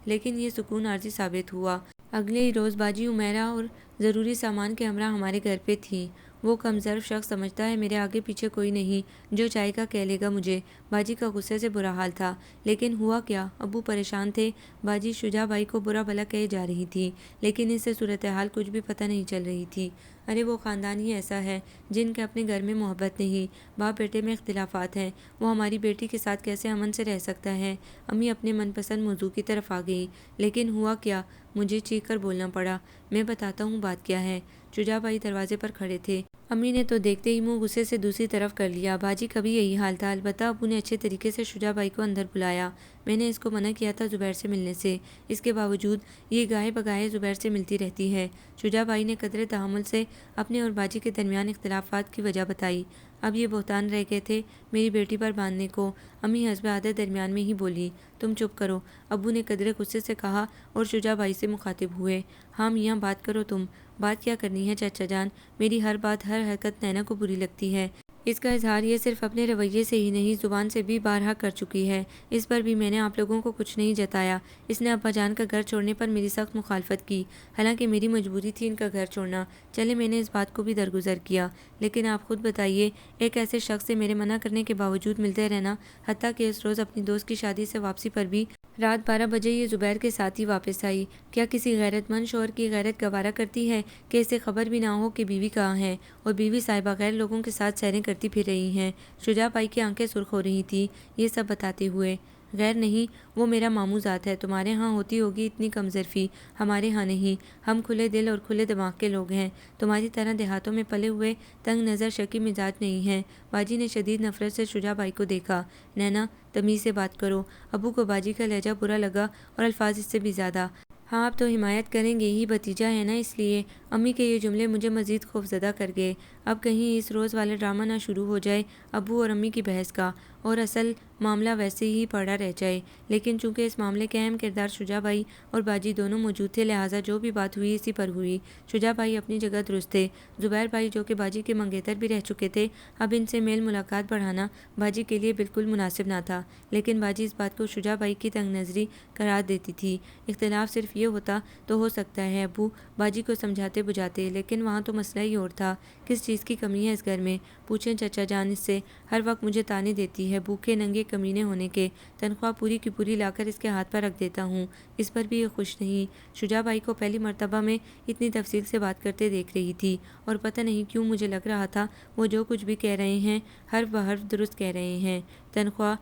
Speaker 1: لیکن یہ سکون عارضی ثابت ہوا۔ اگلے ہی روز باجی عمیرہ اور ضروری سامان کے ہمراہ ہمارے گھر پہ تھی۔ وہ کم ظرف شخص سمجھتا ہے میرے آگے پیچھے کوئی نہیں، جو چاہے گا کہہ لے گا مجھے۔ باجی کا غصے سے برا حال تھا، لیکن ہوا کیا؟ ابو پریشان تھے، باجی شجاع بھائی کو برا بھلا کہے جا رہی تھی، لیکن اس سے صورتحال کچھ بھی پتہ نہیں چل رہی تھی۔ ارے وہ خاندان ہی ایسا ہے جن کے اپنے گھر میں محبت نہیں، باپ بیٹے میں اختلافات ہیں، وہ ہماری بیٹی کے ساتھ کیسے امن سے رہ سکتا ہے؟ امی اپنے من پسند موضوع کی طرف آ گئی، لیکن ہوا کیا؟ مجھے چیخ کر بولنا پڑا۔ میں بتاتا ہوں بات کیا ہے۔ شجاع بھائی دروازے پر کھڑے تھے، امی نے تو دیکھتے ہی منہ غصے سے دوسری طرف کر لیا۔ باجی کا بھی یہی حال تھا، البتہ ابو نے اچھے طریقے سے شجاع بھائی کو اندر بلایا۔ میں نے اس کو منع کیا تھا زبیر سے ملنے سے، اس کے باوجود یہ گاہے بگاہے زبیر سے ملتی رہتی ہے۔ شجاع بھائی نے قدرے تحمل سے اپنے اور باجی کے درمیان اختلافات کی وجہ بتائی۔ اب یہ بہتان رہ گئے تھے میری بیٹی پر باندھنے کو۔ امی حسب عادت درمیان میں ہی بولی، تم چپ کرو۔ ابو نے قدرے غصے سے کہا اور شجاع بھائی سے مخاطب ہوئے، ہاں میاں بات کرو تم۔ بات کیا کرنی ہے چچا جان؟ میری ہر بات ہر حرکت نینا کو بری لگتی ہے۔ اس کا اظہار یہ صرف اپنے رویے سے ہی نہیں زبان سے بھی بارہا کر چکی ہے۔ اس پر بھی میں نے آپ لوگوں کو کچھ نہیں جتایا۔ اس نے ابا جان کا گھر چھوڑنے پر میری سخت مخالفت کی، حالانکہ میری مجبوری تھی ان کا گھر چھوڑنا۔ چلے میں نے اس بات کو بھی درگزر کیا، لیکن آپ خود بتائیے، ایک ایسے شخص سے میرے منع کرنے کے باوجود ملتے رہنا، حتیٰ کہ اس روز اپنی دوست کی شادی سے واپسی پر بھی رات 12 بجے یہ زبیر کے ساتھ ہی واپس آئی۔ کیا کسی غیرت مند شوہر کی غیرت گوارا کرتی ہے کہ اسے خبر بھی نہ ہو کہ بیوی کہاں ہے اور بیوی صاحبہ غیر لوگوں کے ساتھ سیریں کرتی پھر رہی ہیں؟ شجاع بھائی کی آنکھیں سرخ ہو رہی تھی یہ سب بتاتے ہوئے۔ غیر نہیں، وہ میرا ماموں ذات ہے۔ تمہارے ہاں ہوتی ہوگی اتنی کم ظرفی، ہمارے ہاں نہیں۔ ہم کھلے دل اور کھلے دماغ کے لوگ ہیں، تمہاری طرح دیہاتوں میں پلے ہوئے تنگ نظر شکی مزاج نہیں ہیں۔ باجی نے شدید نفرت سے شجاع بھائی کو دیکھا۔ نینا تمیز سے بات کرو۔ ابو کو باجی کا لہجہ برا لگا اور الفاظ اس سے بھی زیادہ۔ ہاں آپ تو حمایت کریں گے ہی، بھتیجا ہے نا اس لیے۔ امی کے یہ جملے مجھے مزید خوفزدہ کر گئے۔ اب کہیں اس روز والا ڈرامہ نہ شروع ہو جائے ابو اور امی کی بحث کا، اور اصل معاملہ ویسے ہی پڑا رہ جائے۔ لیکن چونکہ اس معاملے کے اہم کردار شجاع بھائی اور باجی دونوں موجود تھے، لہٰذا جو بھی بات ہوئی اسی پر ہوئی۔ شجاع بھائی اپنی جگہ درست تھے۔ زبیر بھائی جو کہ باجی کے منگیتر بھی رہ چکے تھے، اب ان سے میل ملاقات بڑھانا باجی کے لیے بالکل مناسب نہ تھا، لیکن باجی اس بات کو شجاع بھائی کی تنگ نظری قرار دیتی تھی۔ اختلاف صرف یہ ہوتا تو ہو سکتا ہے ابو باجی کو سمجھاتے بجھاتے، لیکن وہاں تو مسئلہ ہی اور تھا۔ کس چیز کی کمی ہے اس گھر میں؟ پوچھیں چچا جان اس سے، ہر وقت مجھے تانے دیتی ہے بھوکے ننگے کمینے ہونے کے۔ تنخواہ پوری کی پوری لا کر اس کے ہاتھ پر رکھ دیتا ہوں، اس پر بھی یہ خوش نہیں۔ شجاع بھائی کو پہلی مرتبہ میں اتنی تفصیل سے بات کرتے دیکھ رہی تھی، اور پتہ نہیں کیوں مجھے لگ رہا تھا وہ جو کچھ بھی کہہ رہے ہیں حرف بحرف درست کہہ رہے ہیں۔ تنخواہ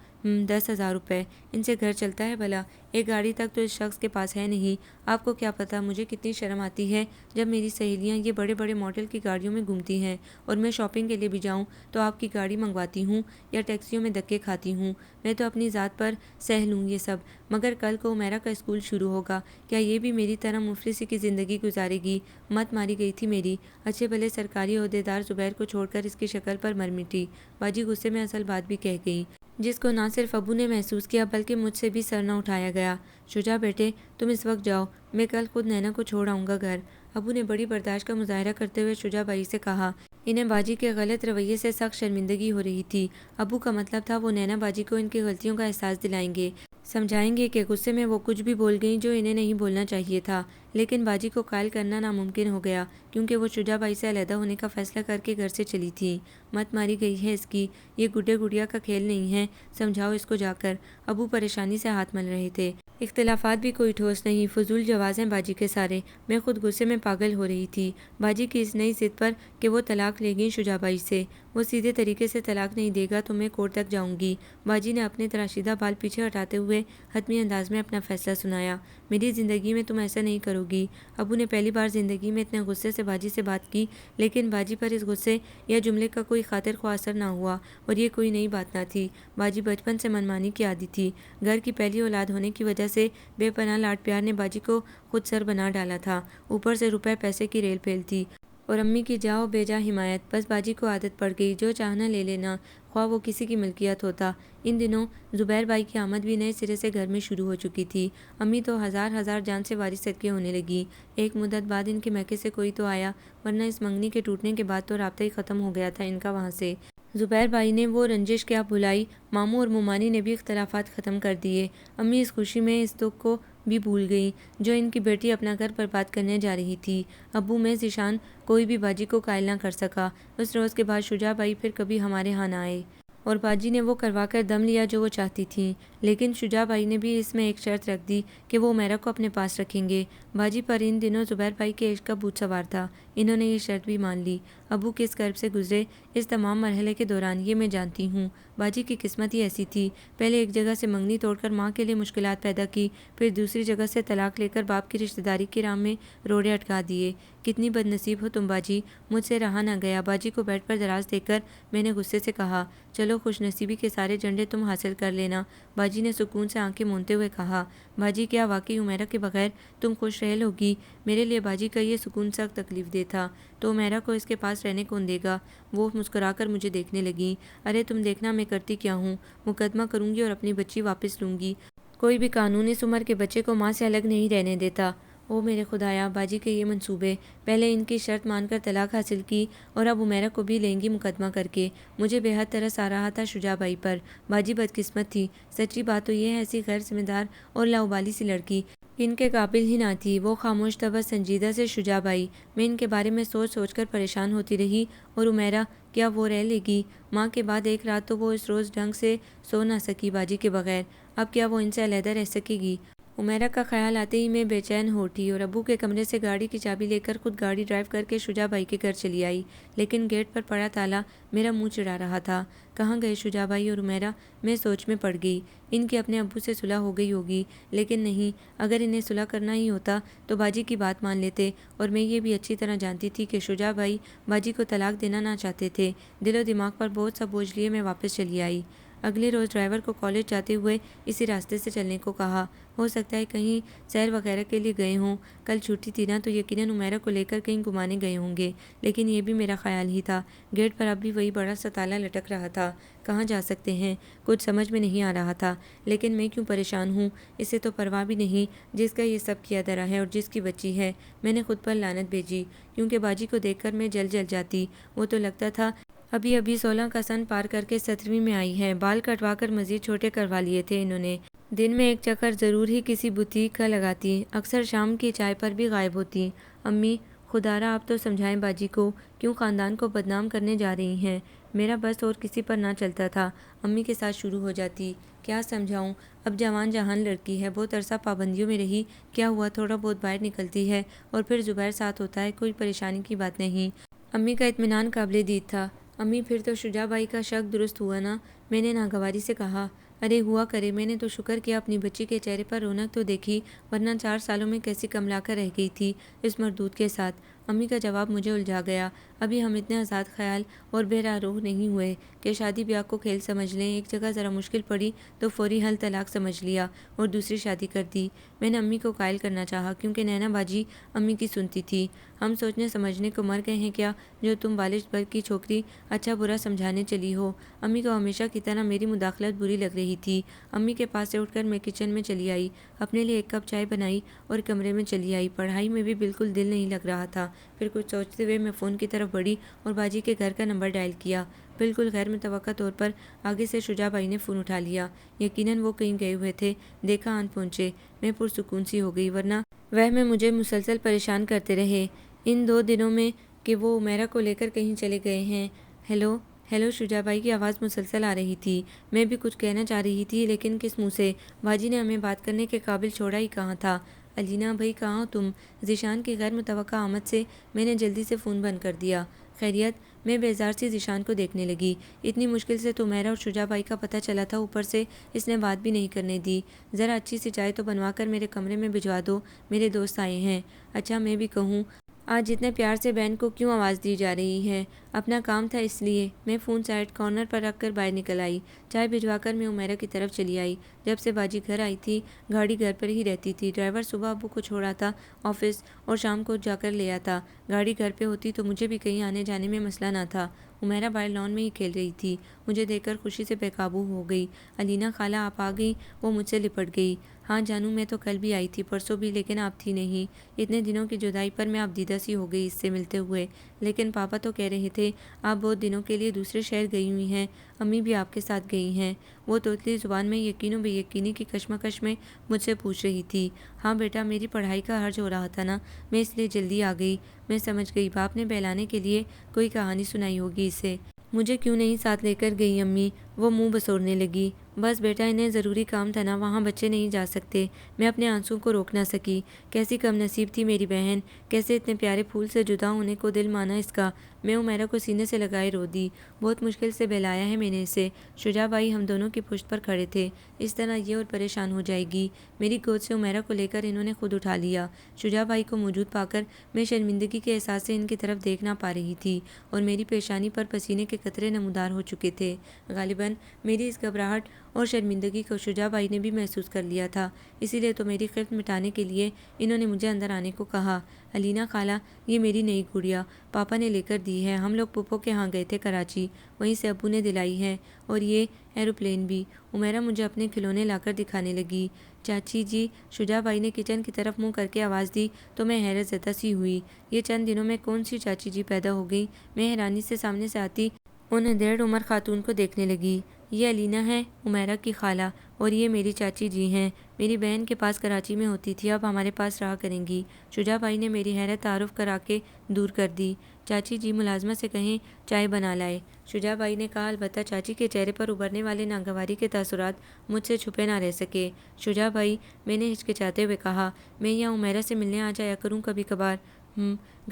Speaker 1: 10,000 روپے، ان سے گھر چلتا ہے بھلا؟ ایک گاڑی تک تو اس شخص کے پاس ہے نہیں۔ آپ کو کیا پتہ مجھے کتنی شرم آتی ہے جب میری سہیلیاں یہ بڑے بڑے ماڈل کی گاڑیوں میں گھومتی ہیں، اور میں شاپنگ کے لیے بھی جاؤں تو آپ کی گاڑی منگواتی ہوں یا ٹیکسیوں میں دھکے کھاتی ہوں۔ میں تو اپنی ذات پر سہ لوں یہ سب، مگر کل کو عمیرہ کا اسکول شروع ہوگا، کیا یہ بھی میری طرح مفلسی کی زندگی گزارے گی؟ مت ماری گئی تھی میری۔ اچھے بھلے سرکاری عہدیدار زبیر کو چھوڑ کر اس کی شکل پر مر مٹی۔ باجی غصے میں اصل بات بھی کہہ گئی، جس کو نہ صرف ابو نے محسوس کیا بلکہ مجھ سے بھی سر نہ اٹھایا گیا۔ شجاع بیٹے تم اس وقت جاؤ، میں کل خود نینا کو چھوڑ آؤں گا گھر۔ ابو نے بڑی برداشت کا مظاہرہ کرتے ہوئے شجاع بھائی سے کہا۔ انہیں باجی کے غلط رویے سے سخت شرمندگی ہو رہی تھی۔ ابو کا مطلب تھا وہ نینا باجی کو ان کی غلطیوں کا احساس دلائیں گے، سمجھائیں گے کہ غصے میں وہ کچھ بھی بول گئیں جو انہیں نہیں بولنا چاہیے تھا۔ لیکن باجی کو قائل کرنا ناممکن ہو گیا کیونکہ وہ شجاع بھائی سے علیحدہ ہونے کا فیصلہ کر کے گھر سے چلی تھی۔ مت ماری گئی ہے اس کی، یہ گڈے گڑیا کا کھیل نہیں ہے، سمجھاؤ اس کو جا کر۔ ابو پریشانی سے ہاتھ مل رہے تھے۔ اختلافات بھی کوئی ٹھوس نہیں، فضول جواز ہیں باجی کے سارے۔ میں خود غصے میں پاگل ہو رہی تھی باجی کی اس نئی ضد پر کہ وہ طلاق لے گی شجاع بھائی سے۔ وہ سیدھے طریقے سے طلاق نہیں دے گا تو میں کورٹ تک جاؤں گی۔ باجی نے اپنے تراشیدہ بال پیچھے ہٹاتے ہوئے حتمی انداز میں اپنا فیصلہ سنایا۔ میری زندگی میں تم ایسا نہیں کرو گی۔ ابو نے پہلی بار زندگی میں اتنے غصے سے باجی سے بات کی، لیکن باجی پر اس غصے یا جملے کا کوئی خاطر خواہ اثر نہ ہوا، اور یہ کوئی نئی بات نہ تھی۔ باجی بچپن سے منمانی کی عادی تھی۔ گھر کی پہلی اولاد ہونے کی وجہ سے بے پناہ لاڈ پیار نے باجی کو خود سر بنا ڈالا تھا، اوپر سے روپے پیسے کی ریل پھیل تھی اور امی کی جا و بے جا حمایت۔ بس باجی کو عادت پڑ گئی، جو چاہنا لے لینا، خواہ وہ کسی کی ملکیت ہوتا۔ ان دنوں زبیر بھائی کی آمد بھی نئے سرے سے گھر میں شروع ہو چکی تھی۔ امی تو ہزار جان سے وارث صدقے ہونے لگی۔ ایک مدت بعد ان کے میکے سے کوئی تو آیا، ورنہ اس منگنی کے ٹوٹنے کے بعد تو رابطہ ہی ختم ہو گیا تھا ان کا وہاں سے۔ زبیر بھائی نے وہ رنجش کیا بھلائی، ماموں اور مومانی نے بھی اختلافات ختم کر دیے۔ امی اس خوشی میں اس دکھ کو بھی بھول گئی جو ان کی بیٹی اپنا گھر برباد کرنے جا رہی تھی۔ ابو میں ذیشان کوئی بھی باجی کو قائل نہ کر سکا۔ اس روز کے بعد شجاع بھائی پھر کبھی ہمارے ہاں نہ آئے اور باجی نے وہ کروا کر دم لیا جو وہ چاہتی تھیں، لیکن شجاع بھائی نے بھی اس میں ایک شرط رکھ دی کہ وہ عمیرہ کو اپنے پاس رکھیں گے۔ باجی پر ان دنوں زبیر بھائی کے عشق کا بھوت سوار تھا، انہوں نے یہ شرط بھی مان لی۔ ابو کس کرب سے گزرے اس تمام مرحلے کے دوران، یہ میں جانتی ہوں۔ باجی کی قسمت ہی ایسی تھی، پہلے ایک جگہ سے منگنی توڑ کر ماں کے لیے مشکلات پیدا کی، پھر دوسری جگہ سے طلاق لے کر باپ کی رشتہ داری کی راہ میں روڑے اٹکا دیے۔ کتنی بد نصیب ہو تم باجی، مجھ سے رہا نہ گیا۔ باجی کو بیڈ پر دراز دے کر میں نے غصے سے کہا، چلو خوش نصیبی کے سارے جھنڈے تم حاصل کر لینا۔ باجی نے سکون سے آنکھیں مونتے ہوئے کہا، باجی کیا واقعی عمیرہ کے بغیر تم خوش رہ لوگی؟ میرے لیے باجی کا یہ سکون سخت تکلیف دہ تھا۔ تو عمیرہ کو اس کے پاس رہنے کون دے گا؟ وہ مسکرا کر مجھے دیکھنے لگی۔ ارے تم دیکھنا میں کرتی کیا ہوں، مقدمہ کروں گی اور اپنی بچی واپس لوں گی۔ کوئی بھی قانون اس عمر کے بچے کو ماں سے الگ نہیں رہنے دیتا۔ او میرے خدایا، باجی کے یہ منصوبے! پہلے ان کی شرط مان کر طلاق حاصل کی اور اب عمیرہ کو بھی لیں گی مقدمہ کر کے۔ مجھے بے حد ترس آ رہا تھا شجاع بھائی پر۔ باجی بدقسمت تھی، سچی بات تو یہ ہے، ایسی غیر ذمہ دار اور لاؤبالی سی لڑکی ان کے قابل ہی نہ تھی۔ وہ خاموش تھا، بس سنجیدہ سے شجاع بھائی۔ میں ان کے بارے میں سوچ سوچ کر پریشان ہوتی رہی۔ اور عمیرہ، کیا وہ رہ لے گی؟ ماں کے بعد ایک رات تو وہ اس روز ڈھنگ سے سو نہ سکی باجی کے بغیر، اب کیا وہ ان سے علیحدہ رہ سکے گی؟ عمیرہ کا خیال آتے ہی میں بے چین ہو اٹھی اور ابو کے کمرے سے گاڑی کی چابی لے کر خود گاڑی ڈرائیو کر کے شجاع بھائی کے گھر چلی آئی، لیکن گیٹ پر پڑا تالا میرا منہ چڑھا رہا تھا۔ کہاں گئے شجاع بھائی اور عمیرہ؟ میں سوچ میں پڑ گئی۔ ان کی اپنے ابو سے صلح ہو گئی ہوگی، لیکن نہیں، اگر انہیں صلح کرنا ہی ہوتا تو باجی کی بات مان لیتے، اور میں یہ بھی اچھی طرح جانتی تھی کہ شجاع بھائی باجی کو طلاق دینا نہ چاہتے تھے۔ دل و دماغ پر بہت سا بوجھ لیے میں واپس چلی آئی۔ اگلے روز ڈرائیور کو کالج جاتے ہوئے اسی راستے سے چلنے کو کہا، ہو سکتا ہے کہیں سیر وغیرہ کے لیے گئے ہوں، کل چھٹی تھی نا، تو یقیناً عمیرہ کو لے کر کہیں گھمانے گئے ہوں گے، لیکن یہ بھی میرا خیال ہی تھا۔ گیٹ پر اب بھی وہی بڑا سا تالا لٹک رہا تھا۔ کہاں جا سکتے ہیں؟ کچھ سمجھ میں نہیں آ رہا تھا، لیکن میں کیوں پریشان ہوں؟ اسے تو پرواہ بھی نہیں، جس کا یہ سب کیا درا ہے اور جس کی بچی ہے۔ میں نے خود پر لعنت بھیجی، کیونکہ باجی کو دیکھ کر میں جل جاتی۔ وہ تو لگتا تھا ابھی 16 کا سن پار کر کے 17ویں میں آئی ہے۔ بال کٹوا کر مزید چھوٹے کروا لیے تھے انہوں نے۔ دن میں ایک چکر ضرور ہی کسی بوتیک کا لگاتی، اکثر شام کی چائے پر بھی غائب ہوتی۔ امی، خدارا آپ تو سمجھائیں باجی کو، کیوں خاندان کو بدنام کرنے جا رہی ہیں؟ میرا بس اور کسی پر نہ چلتا تھا۔ امی کے ساتھ شروع ہو جاتی، کیا سمجھاؤں، اب جوان جہان لڑکی ہے، بہت عرصہ پابندیوں میں رہی، کیا ہوا تھوڑا بہت باہر نکلتی ہے اور پھر زبیر ساتھ ہوتا ہے، کوئی پریشانی کی بات نہیں۔ امی کا اطمینان قابل دید تھا۔ امی پھر تو شجاع بھائی کا شک درست ہوا نا؟ میں نے ناگواری سے کہا۔ ارے ہوا کرے، میں نے تو شکر کیا اپنی بچی کے چہرے پر رونق تو دیکھی، ورنہ 4 سالوں میں کیسی کملا کر رہ گئی تھی اس مردود کے ساتھ۔ امی کا جواب مجھے الجھا گیا۔ ابھی ہم اتنے آزاد خیال اور بے راہ روح نہیں ہوئے کہ شادی بیاہ کو کھیل سمجھ لیں۔ ایک جگہ ذرا مشکل پڑی تو فوری حل طلاق سمجھ لیا اور دوسری شادی کر دی۔ میں نے امی کو قائل کرنا چاہا، کیونکہ نینا باجی امی کی سنتی تھی۔ ہم سوچنے سمجھنے کو مر گئے ہیں کیا، جو تم بالش بھر کی چھوکری اچھا برا سمجھانے چلی ہو؟ امی کو ہمیشہ کی طرح میری مداخلت بری لگ رہی تھی۔ امی کے پاس سے اٹھ کر میں کچن میں چلی آئی، اپنے لیے 1 کپ چائے بنائی اور کمرے میں چلی آئی۔ پڑھائی میں بھی بالکل دل نہیں لگ رہا تھا۔ پھر کچھ سوچتے ہوئے میں فون کی طرف بڑھی اور باجی کے گھر کا نمبر ڈائل کیا۔ بالکل غیر متوقع طور پر آگے سے شجاع بھائی نے فون اٹھا لیا۔ یقیناً وہ کہیں گئے ہوئے تھے، دیکھا آن پہنچے۔ میں پرسکون سی ہو گئی، ورنہ میں مجھے مسلسل پریشان کرتے رہے ان 2 دنوں میں کہ وہ عمیرہ کو لے کر کہیں چلے گئے ہیں۔ ہیلو ہیلو شجاع بھائی کی آواز مسلسل آ رہی تھی۔ میں بھی کچھ کہنا چاہ رہی تھی لیکن کس منہ سے؟ باجی نے ہمیں بات کرنے کے قابل چھوڑا ہی کہاں تھا۔ علینا بھائی کہاں ہو تم؟ ذیشان کی غیر متوقع آمد سے میں نے جلدی سے فون بند کر دیا۔ خیریت؟ میں بیزار سی ذیشان کو دیکھنے لگی۔ اتنی مشکل سے تو عمیرہ اور شجاع بھائی کا پتہ چلا تھا، اوپر سے اس نے بات بھی نہیں کرنے دی۔ ذرا اچھی سی چائے تو بنوا کر میرے کمرے میں بھجوا دو، میرے دوست آئے ہیں۔ اچھا میں بھی کہوں، آج اتنے پیار سے بہن کو کیوں آواز دی جا رہی ہے؟ اپنا کام تھا اس لیے۔ میں فون سائڈ کارنر پر رکھ کر باہر نکل آئی۔ چائے بھجوا کر میں عمیرہ کی طرف چلی آئی۔ جب سے باجی گھر آئی تھی گاڑی گھر پر ہی رہتی تھی۔ ڈرائیور صبح ابو کو چھوڑ آتا آفس اور شام کو جا کر لے آتا۔ گاڑی گھر پہ ہوتی تو مجھے بھی کہیں آنے جانے میں مسئلہ نہ تھا۔ عمیرہ باہر لان میں ہی کھیل رہی تھی۔ مجھے دیکھ کر خوشی سے بے قابو ہو گئی۔ علینا خالہ آپ آ گئی؟ وہ مجھ سے لپٹ گئی۔ ہاں جانو، میں تو کل بھی آئی تھی، پرسوں بھی، لیکن آپ تھی نہیں۔ اتنے دنوں کی جدائی پر میں اب دیدہ سی ہو گئی اس سے ملتے ہوئے۔ لیکن پاپا تو کہہ رہے تھے آپ بہت دنوں کے لیے دوسرے شہر گئی ہوئی ہیں، امی بھی آپ کے ساتھ گئی ہیں۔ وہ توتلی زبان میں یقین و بے یقینی کی کشمکش میں مجھ سے پوچھ رہی تھی۔ ہاں بیٹا، میری پڑھائی کا حرج ہو رہا تھا نا، میں اس لیے جلدی آ گئی۔ میں سمجھ گئی باپ نے بہلانے کے لیے کوئی کہانی سنائی ہوگی اسے۔ مجھے کیوں نہیں ساتھ لے کر گئی امی؟ وہ منہ بسورنے لگی۔ بس بیٹا، انہیں ضروری کام تھا نا، وہاں بچے نہیں جا سکتے۔ میں اپنے آنسوں کو روک نہ سکی۔ کیسی کم نصیب تھی میری بہن، کیسے اتنے پیارے پھول سے جدا ہونے کو دل مانا اس کا۔ میں عمیرہ کو سینے سے لگائے رو دی۔ بہت مشکل سے بہلایا ہے میں نے اسے۔ شجاع بھائی ہم دونوں کی پشت پر کھڑے تھے۔ اس طرح یہ اور پریشان ہو جائے گی۔ میری گود سے عمیرہ کو لے کر انہوں نے خود اٹھا لیا۔ شجاع بھائی کو موجود پا کر میں شرمندگی کے احساس سے ان کی طرف دیکھ نہ پا رہی تھی اور میری پیشانی پر پسینے کے قطرے نمودار ہو چکے تھے۔ غالباً میری اس گھبراہٹ اور شرمندگی کو شجاع بھائی نے بھی محسوس کر لیا تھا، اسی لیے تو میری خفت مٹانے کے لیے انہوں نے مجھے اندر آنے کو کہا۔ علینا خالہ، یہ میری نئی گڑیا پاپا نے لے کر دی ہے، ہم لوگ پھپھو کے ہاں گئے تھے کراچی، وہیں سے ابو نے دلائی ہے، اور یہ ایروپلین بھی۔ عمیرہ مجھے اپنے کھلونے لا کر دکھانے لگی۔ چاچی جی، شجاع بھائی نے کچن کی طرف منہ کر کے آواز دی تو میں حیرت زدہ سی ہوئی۔ یہ چند دنوں میں کون سی چاچی جی پیدا ہو گئی؟ میں حیرانی سے سامنے سے آتی ان 1.5 عمر خاتون کو دیکھنے لگی۔ یہ علینا ہے، عمیرہ کی خالہ، اور یہ میری چاچی جی ہیں۔ میری بہن کے پاس کراچی میں ہوتی تھی، اب ہمارے پاس رہا کریں گی۔ شجاع بھائی نے میری حیرت تعارف کرا کے دور کر دی۔ چاچی جی ملازمہ سے کہیں چائے بنا لائے، شجاع بھائی نے کہا۔ البتہ چاچی کے چہرے پر ابھرنے والے ناگواری کے تاثرات مجھ سے چھپے نہ رہ سکے۔ شجاع بھائی، میں نے ہچکچاتے ہوئے کہا، میں یہاں عمیرہ سے ملنے آ جایا کروں کبھی کبھار۔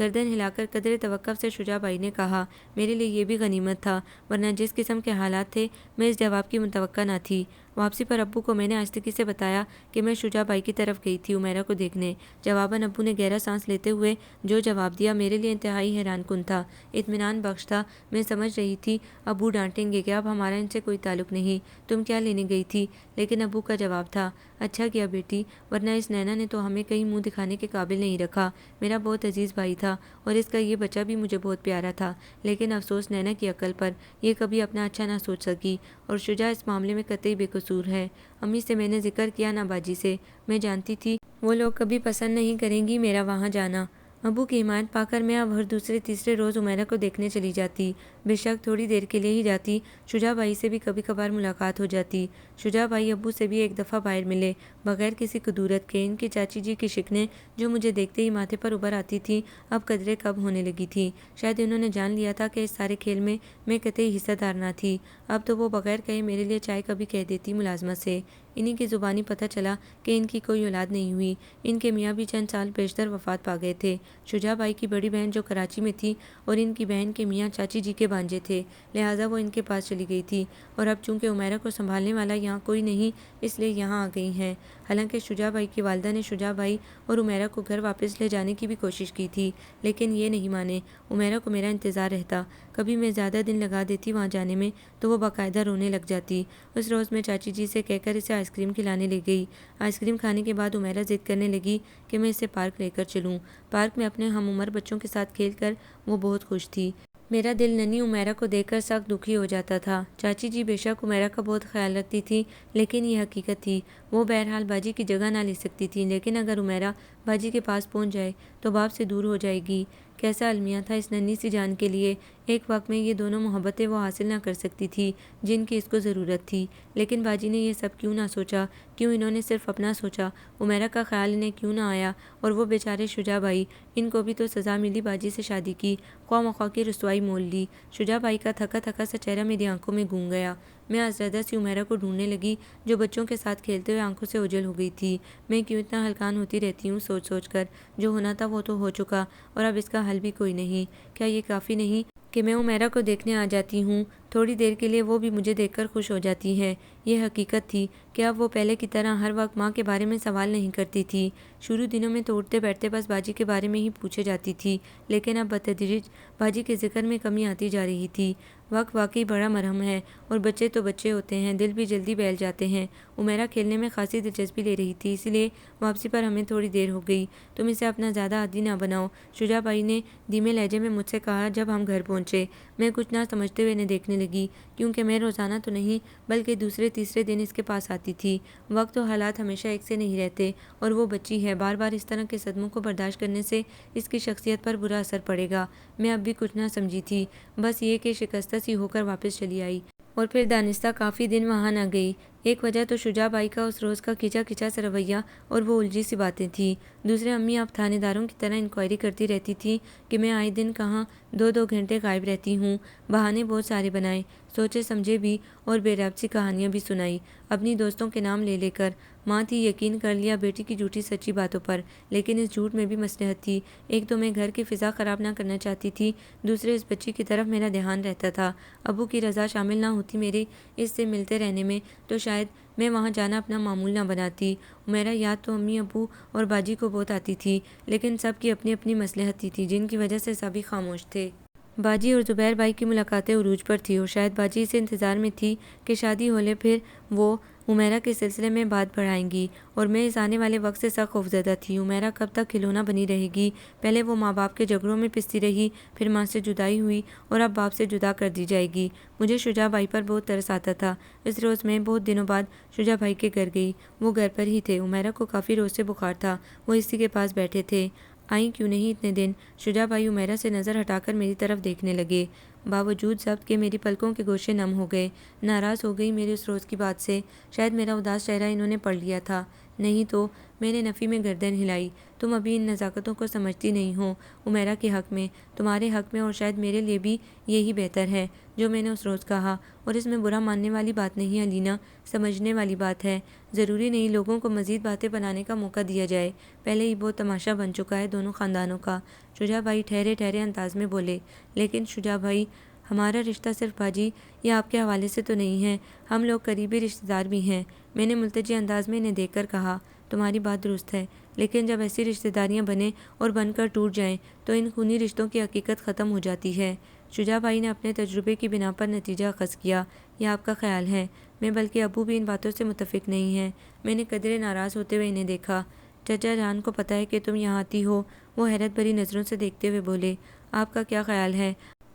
Speaker 1: گردن ہلا کر قدرے توقف سے شجاع بھائی نے کہا، میرے لیے یہ بھی غنیمت تھا، ورنہ جس قسم کے حالات تھے میں اس جواب کی متوقع نہ تھی۔ واپسی پر ابو کو میں نے آہستگی سے بتایا کہ میں شجاع بھائی کی طرف گئی تھی عمیرہ کو دیکھنے۔ جواباً ابو نے گہرا سانس لیتے ہوئے جو جواب دیا میرے لیے انتہائی حیران کن تھا، اطمینان بخش تھا۔ میں سمجھ رہی تھی ابو ڈانٹیں گے کہ اب ہمارا ان سے کوئی تعلق نہیں، تم کیا لینے گئی تھی؟ لیکن ابو کا جواب تھا، اچھا کیا بیٹی، ورنہ اس نینا نے تو ہمیں کہیں منہ دکھانے کے قابل نہیں رکھا۔ میرا بہت عزیز بھائی تھا اور اس کا یہ بچہ بھی مجھے بہت پیارا تھا، لیکن افسوس نینا کی عقل پر، یہ کبھی اپنا اچھا نہ سوچ سکی، اور شجاع اس معاملے میں قطعی بے قصور ہے۔ امی سے میں نے ذکر کیا نہ باجی سے، میں جانتی تھی وہ لوگ کبھی پسند نہیں کریں گی میرا وہاں جانا۔ ابو کی حمایت پا کر میں اب ہر دوسرے تیسرے روز عمیرہ کو دیکھنے چلی جاتی، بے شک تھوڑی دیر کے لیے ہی جاتی۔ شجاع بھائی سے بھی کبھی کبھار ملاقات ہو جاتی۔ شجاع بھائی ابو سے بھی ایک دفعہ باہر ملے، بغیر کسی کدورت کے۔ ان کی چاچی جی کی شکنیں جو مجھے دیکھتے ہی ماتھے پر ابھر آتی تھیں، اب قدرے کم ہونے لگی تھیں۔ شاید انہوں نے جان لیا تھا کہ اس سارے کھیل میں قطعی حصہ دار نہ تھی۔ اب تو وہ بغیر کہے میرے لیے چائے کبھی کہہ دیتی ملازمہ سے۔ انہی کی زبانی پتہ چلا کہ ان کی کوئی اولاد نہیں ہوئی۔ ان کے میاں بھی چند سال پیشتر وفات پا گئے تھے۔ شجاع بھائی کی بڑی بہن جو کراچی میں تھی اور ان کی بہن کے میاں چاچی جی کے بھانجے تھے، لہٰذا وہ ان کے پاس چلی گئی تھی، اور اب چونکہ عمیرہ کو سنبھالنے والا یہاں کوئی نہیں، اس لیے یہاں آ گئی ہیں۔ حالانکہ شجاع بھائی کی والدہ نے شجاع بھائی اور عمیرہ کو گھر واپس لے جانے کی بھی کوشش کی تھی، لیکن یہ نہیں مانے۔ عمیرہ کو میرا انتظار رہتا، کبھی میں زیادہ دن لگا دیتی وہاں جانے میں تو وہ باقاعدہ رونے لگ جاتی۔ اس روز میں چاچی جی سے کہہ کر اسے آئس کریم کھلانے لے گئی۔ آئس کریم کھانے کے بعد عمیرہ ضد کرنے لگی کہ میں اسے پارک لے کر چلوں۔ پارک میں اپنے ہم عمر بچوں کے ساتھ کھیل کر وہ بہت خوش تھی۔ میرا دل ننھی عمیرہ کو دیکھ کر سخت دکھی ہو جاتا تھا۔ چاچی جی بے شک عمیرہ کا بہت خیال رکھتی تھی، لیکن یہ حقیقت تھی، وہ بہرحال باجی کی جگہ نہ لے سکتی تھی، لیکن اگر عمیرہ باجی کے پاس پہنچ جائے تو باپ سے دور ہو جائے گی۔ کیسا المیہ تھا اس ننھی سی جان کے لیے۔ ایک وقت میں یہ دونوں محبتیں وہ حاصل نہ کر سکتی تھی جن کی اس کو ضرورت تھی، لیکن باجی نے یہ سب کیوں نہ سوچا کیوں انہوں نے صرف اپنا سوچا؟ عمیرہ کا خیال انہیں کیوں نہ آیا؟ اور وہ بیچارے شجاع بھائی، ان کو بھی تو سزا ملی، باجی سے شادی کی، خواہ مخواہ کی رسوائی مول لی۔ شجاع بھائی کا تھکا تھکا سا چہرہ میری آنکھوں میں گونگ گیا۔ میں ازردہ سی عمیرہ کو ڈھونڈنے لگی جو بچوں کے ساتھ کھیلتے ہوئے آنکھوں سے اوجھل ہو گئی تھی۔ میں کیوں اتنا ہلکان ہوتی رہتی ہوں سوچ سوچ کر؟ جو ہونا تھا وہ تو ہو چکا، اور اب اس کا حل بھی کوئی نہیں۔ کیا یہ کافی نہیں کہ میں عمیرہ کو دیکھنے آ جاتی ہوں تھوڑی دیر کے لیے، وہ بھی مجھے دیکھ کر خوش ہو جاتی ہے؟ یہ حقیقت تھی کہ اب وہ پہلے کی طرح ہر وقت ماں کے بارے میں سوال نہیں کرتی تھی۔ شروع دنوں میں تو اٹھتے بیٹھتے بس باجی کے بارے میں ہی پوچھے جاتی تھی، لیکن اب بتدریج باجی کے ذکر میں کمی آتی جا رہی تھی۔ وقت واقعی بڑا مرہم ہے، اور بچے تو بچے ہوتے ہیں، دل بھی جلدی بہل جاتے ہیں۔ عمیرہ کھیلنے میں خاصی دلچسپی لے رہی تھی، اسی لیے واپسی پر ہمیں تھوڑی دیر ہو گئی۔ تم اسے اپنا زیادہ عادی نہ بناؤ، شجاع بھائی نے دھیمے لہجے میں مجھ سے کہا جب ہم گھر پہنچے۔ میں کچھ نہ سمجھتے ہوئے انہیں دیکھنے لگی، کیونکہ میں روزانہ تو نہیں بلکہ دوسرے تیسرے دن اس کے پاس آتی تھی۔ وقت و حالات ہمیشہ ایک سے نہیں رہتے، اور وہ بچی ہے، بار بار اس طرح کے صدموں کو برداشت کرنے سے اس کی شخصیت پر برا اثر پڑے گا۔ میں اب بھی کچھ نہ سمجھی تھی، بس یہ کہ شکستہ سی ہو کر واپس چلی آئی، اور پھر دانستہ کافی دن وہاں نہ گئی۔ ایک وجہ تو شجاع بھائی کا اس روز کا کھچا کھچا سا رویہ اور وہ الجھی سی باتیں تھیں۔ دوسرے، امی اب تھانے داروں کی طرح انکوائری کرتی رہتی تھی کہ میں آئے دن کہاں 2-2 گھنٹے غائب رہتی ہوں۔ بہانے بہت سارے بنائے، سوچے سمجھے بھی، اور بے ربط سی کہانیاں بھی سنائی، اپنی دوستوں کے نام لے لے کر۔ ماں تھی، یقین کر لیا بیٹی کی جھوٹی سچی باتوں پر، لیکن اس جھوٹ میں بھی مصلحت تھی۔ ایک تو میں گھر کی فضا خراب نہ کرنا چاہتی تھی، دوسرے اس بچی کی طرف میرا دھیان رہتا تھا۔ ابو کی رضا شامل نہ ہوتی میرے اس سے ملتے رہنے میں، تو شاید میں وہاں جانا اپنا معمول نہ بناتی۔ عمیرہ یاد تو امی ابو اور باجی کو بہت آتی تھی، لیکن سب کی اپنی اپنی مصلحت تھی جن کی وجہ سے سبھی خاموش تھے۔ باجی اور زبیر بھائی کی ملاقاتیں عروج پر تھی، اور شاید باجی اسے انتظار میں تھی کہ شادی ہو لے، پھر وہ عمیرہ کے سلسلے میں بات بڑھائیں گی، اور میں اس آنے والے وقت سے سخت خوفزدہ تھی۔ عمیرہ کب تک کھلونا بنی رہے گی؟ پہلے وہ ماں باپ کے جھگڑوں میں پستی رہی، پھر ماں سے جدائی ہوئی، اور اب باپ سے جدا کر دی جائے گی۔ مجھے شجاع بھائی پر بہت ترس آتا تھا۔ اس روز میں بہت دنوں بعد شجاع بھائی کے گھر گئی، وہ گھر پر ہی تھے۔ عمیرہ کو کافی روز سے بخار تھا، وہ اسی کے پاس بیٹھے تھے۔ آئیں کیوں نہیں اتنے دن؟ شجاع بھائی عمیرہ سے نظر ہٹا کر میری طرف دیکھنے لگے، باوجود ضبط کے میری پلکوں کے گوشے نم ہو گئے۔ ناراض ہو گئی میرے اس روز کی بات سے؟ شاید میرا اداس چہرہ انہوں نے پڑھ لیا تھا۔ نہیں تو؟ میں نے نفی میں گردن ہلائی۔ تم ابھی ان نزاکتوں کو سمجھتی نہیں ہو۔ عمیرہ کے حق میں، تمہارے حق میں، اور شاید میرے لیے بھی یہی بہتر ہے جو میں نے اس روز کہا، اور اس میں برا ماننے والی بات نہیں علینا، سمجھنے والی بات ہے۔ ضروری نہیں لوگوں کو مزید باتیں بنانے کا موقع دیا جائے، پہلے ہی بہت تماشا بن چکا ہے دونوں خاندانوں کا۔ شجاع بھائی ٹھہرے ٹھہرے انداز میں بولے۔ لیکن شجاع بھائی، ہمارا رشتہ صرف باجی یا آپ کے حوالے سے تو نہیں ہے، ہم لوگ قریبی رشتہ دار بھی ہیں۔ میں نے ملتجی انداز میں انہیں دیکھ کر کہا۔ تمہاری بات درست ہے، لیکن جب ایسی رشتہ داریاں بنیں اور بن کر ٹوٹ جائیں تو ان خونی رشتوں کی حقیقت ختم ہو جاتی ہے۔ شجاع بھائی نے اپنے تجربے کی بنا پر نتیجہ اخذ کیا۔ یہ آپ کا خیال ہے؟ میں بلکہ ابو بھی ان باتوں سے متفق نہیں ہیں۔ میں نے قدرے ناراض ہوتے ہوئے انہیں دیکھا۔ چچا جان کو پتہ ہے کہ تم یہاں آتی ہو؟ وہ حیرت بھری نظروں سے دیکھتے ہوئے بولے۔ آپ کا کیا خیال ہے؟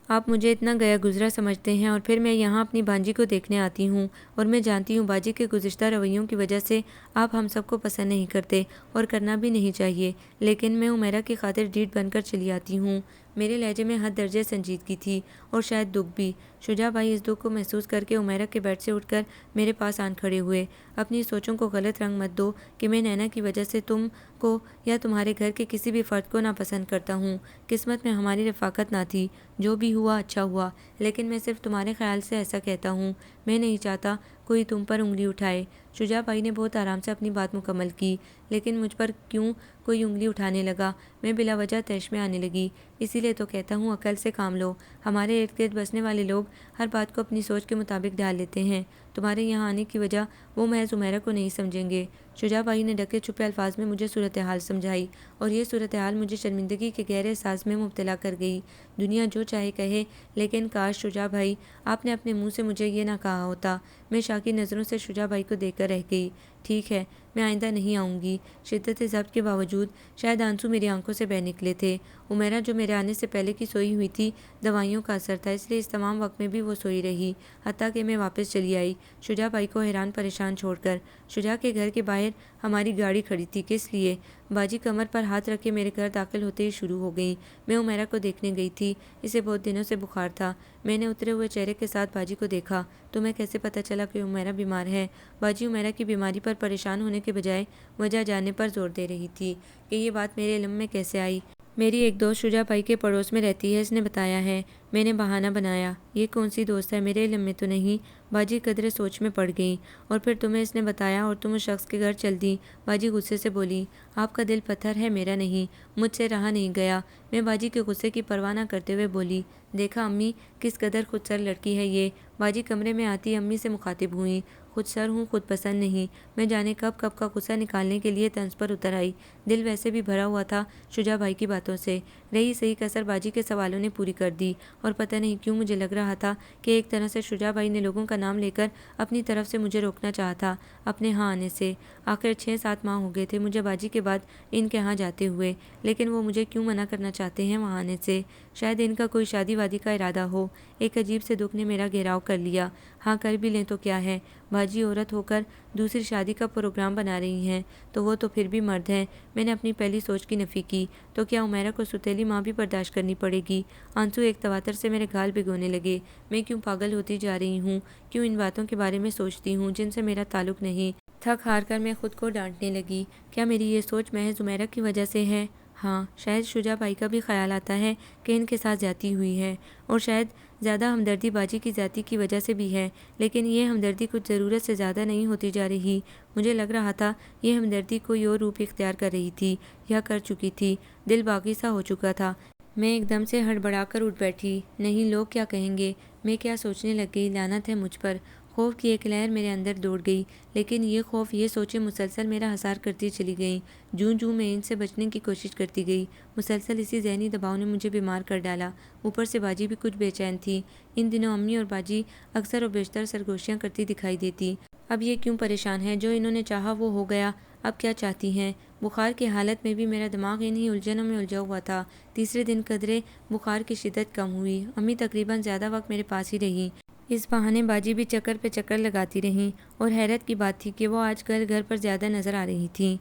Speaker 1: آپ مجھے اتنا گیا گزرا سمجھتے ہیں، اور پھر میں یہاں اپنی بانجی کو دیکھنے آتی ہوں، اور میں جانتی ہوں باجی کے گزشتہ رویوں کی وجہ سے آپ ہم سب کو پسند نہیں کرتے، اور کرنا بھی نہیں چاہیے، لیکن میں عمیرہ کی خاطر ڈیڑھ بن کر چلی آتی ہوں۔ میرے لہجے میں حد درجے سنجیدگی تھی، اور شاید دکھ بھی۔ شجاع بھائی اس دکھ کو محسوس کر کے عمیرہ کے بیڈ سے اٹھ کر میرے پاس آن کھڑے ہوئے۔ اپنی سوچوں کو غلط رنگ مت دو کہ میں نینا کی وجہ سے تم کو یا تمہارے گھر کے کسی بھی فرد کو ناپسند کرتا ہوں۔ قسمت میں ہماری رفاقت نہ تھی، جو بھی ہوا اچھا ہوا، لیکن میں صرف تمہارے خیال سے ایسا کہتا ہوں۔ میں نہیں چاہتا کوئی تم پر انگلی اٹھائے۔ شجاع بھائی نے بہت آرام سے اپنی بات مکمل کی۔ لیکن مجھ پر کیوں کوئی انگلی اٹھانے لگا؟ میں بلا وجہ طیش میں آنے لگی۔ اسی لیے تو کہتا ہوں عقل سے کام لو۔ ہمارے ارد گرد بسنے والے لوگ ہر بات کو اپنی سوچ کے مطابق ڈھال لیتے ہیں۔ تمہارے یہاں آنے کی وجہ وہ محض عمیرہ کو نہیں سمجھیں گے۔ شجاع بھائی نے ڈھکے چھپے الفاظ میں مجھے صورتحال سمجھائی، اور یہ صورتحال مجھے شرمندگی کے گہرے احساس میں مبتلا کر گئی۔ دنیا جو چاہے کہے، لیکن کاش شجاع بھائی آپ نے اپنے منہ سے مجھے یہ نہ کہا ہوتا۔ میں شاکی نظروں سے شجاع بھائی کو دیکھ کر رہ گئی۔ ٹھیک ہے، میں آئندہ نہیں آؤں گی۔ شدت ضبط کے باوجود شاید آنسو میری آنکھوں سے بہہ نکلے تھے۔ عمیرہ جو میرے آنے سے پہلے کی سوئی ہوئی تھی، دوائیوں کا اثر تھا، اس لیے اس تمام وقت میں بھی وہ سوئی رہی، حتیٰ کہ میں واپس چلی آئی شجاع بھائی کو حیران پریشان چھوڑ کر۔ شجاع کے گھر کے باہر ہماری گاڑی کھڑی تھی، کس لیے؟ باجی کمر پر ہاتھ رکھ کے میرے گھر داخل ہوتے ہی شروع ہو گئی۔ میں عمیرہ کو دیکھنے گئی تھی، اسے بہت دنوں سے بخار تھا۔ میں نے اترے ہوئے چہرے کے ساتھ باجی کو دیکھا۔ تمہیں کیسے پتہ چلا کہ عمیرہ بیمار ہے؟ باجی عمیرہ کی بیماری پر پریشان ہونے کے بجائے وجہ جاننے پر زور دے رہی تھی کہ یہ بات میرے علم میں کیسے آئی۔ میری ایک دوست شجاع بھائی کے پڑوس میں رہتی ہے، اس نے بتایا ہے۔ میں نے بہانہ بنایا، یہ کون سی دوست ہے، میرے علم میں تو نہیں۔ باجی قدرے سوچ میں پڑ گئی۔ اور پھر تمہیں اس نے بتایا اور تم اس شخص کے گھر چل دی؟ باجی غصے سے بولی۔ آپ کا دل پتھر ہے، میرا نہیں، مجھ سے رہا نہیں گیا۔ میں باجی کے غصے کی پرواہ نہ کرتے ہوئے بولی، دیکھا امی کس قدر خود سر لڑکی ہے یہ۔ باجی کمرے میں آتی امی سے مخاطب ہوئی، خود سر ہوں، خود پسند نہیں۔ میں جانے کب کا غصہ نکالنے کے لیے طنز پر اتر آئی۔ دل ویسے بھی بھرا ہوا تھا شجاع بھائی کی باتوں سے۔ رہی صحیح کسر باجی کے سوالوں نے پوری کر دی، اور پتہ نہیں کیوں مجھے لگ رہا تھا کہ ایک طرح سے شجاع بھائی نے لوگوں کا نام لے کر اپنی طرف سے مجھے روکنا چاہا تھا اپنے ہاں آنے سے۔ آخر 6-7 ماہ ہو گئے تھے مجھے باجی کے بعد ان کے ہاں جاتے ہوئے، لیکن وہ مجھے کیوں منع کرنا چاہتے ہیں وہاں آنے سے؟ شاید ان کا کوئی شادی وادی کا ارادہ ہو۔ ایک عجیب سے دکھ نے میرا گھیراؤ کر لیا۔ ہاں کر بھی لیں تو کیا ہے، باجی عورت ہو کر دوسری شادی کا پروگرام بنا رہی ہیں تو وہ تو پھر بھی مرد ہیں۔ میں نے اپنی پہلی سوچ کی نفی کی، تو کیا عمیرہ کو ستیلی ماں بھی برداشت کرنی پڑے گی؟ آنسو ایک تواتر سے میرے گال بھگونے لگے۔ میں کیوں پاگل ہوتی جا رہی ہوں؟ کیوں ان باتوں کے بارے میں سوچتی ہوں جن سے میرا تعلق نہیں؟ تھک ہار کر میں خود کو ڈانٹنے لگی۔ کیا میری یہ سوچ محض عمیرہ کی وجہ سے ہے؟ ہاں، شاید شجاع بھائی کا بھی خیال آتا ہے کہ ان کے ساتھ زیادتی ہوئی ہے، اور شاید زیادہ ہمدردی باجی کی زیادتی کی وجہ سے بھی ہے، لیکن یہ ہمدردی کچھ ضرورت سے زیادہ نہیں ہوتی جا رہی۔ مجھے لگ رہا تھا یہ ہمدردی کوئی اور روپ اختیار کر رہی تھی یا کر چکی تھی۔ دل باغی سا ہو چکا تھا۔ میں ایک دم سے ہڑبڑا کر اٹھ بیٹھی۔ نہیں، لوگ کیا کہیں گے؟ میں کیا سوچنے لگ گئی؟ لعنت ہے مجھ پر۔ خوف کی ایک لہر میرے اندر دوڑ گئی، لیکن یہ خوف، یہ سوچیں مسلسل میرا حصار کرتی چلی گئیں۔ جوں جوں میں ان سے بچنے کی کوشش کرتی گئی، مسلسل اسی ذہنی دباؤ نے مجھے بیمار کر ڈالا۔ اوپر سے باجی بھی کچھ بے چین تھی۔ ان دنوں امی اور باجی اکثر و بیشتر سرگوشیاں کرتی دکھائی دیتی۔ اب یہ کیوں پریشان ہے؟ جو انہوں نے چاہا وہ ہو گیا، اب کیا چاہتی ہیں؟ بخار کی حالت میں بھی میرا دماغ انہی الجھنوں میں الجھا ہوا تھا۔ تیسرے دن قدرے بخار کی شدت کم ہوئی، امی تقریباً زیادہ وقت میرے پاس ہی رہیں۔ اس بہانے باجی بھی چکر پہ چکر لگاتی رہیں، اور حیرت کی بات تھی کہ وہ آج کل گھر پر زیادہ نظر آ رہی تھیں۔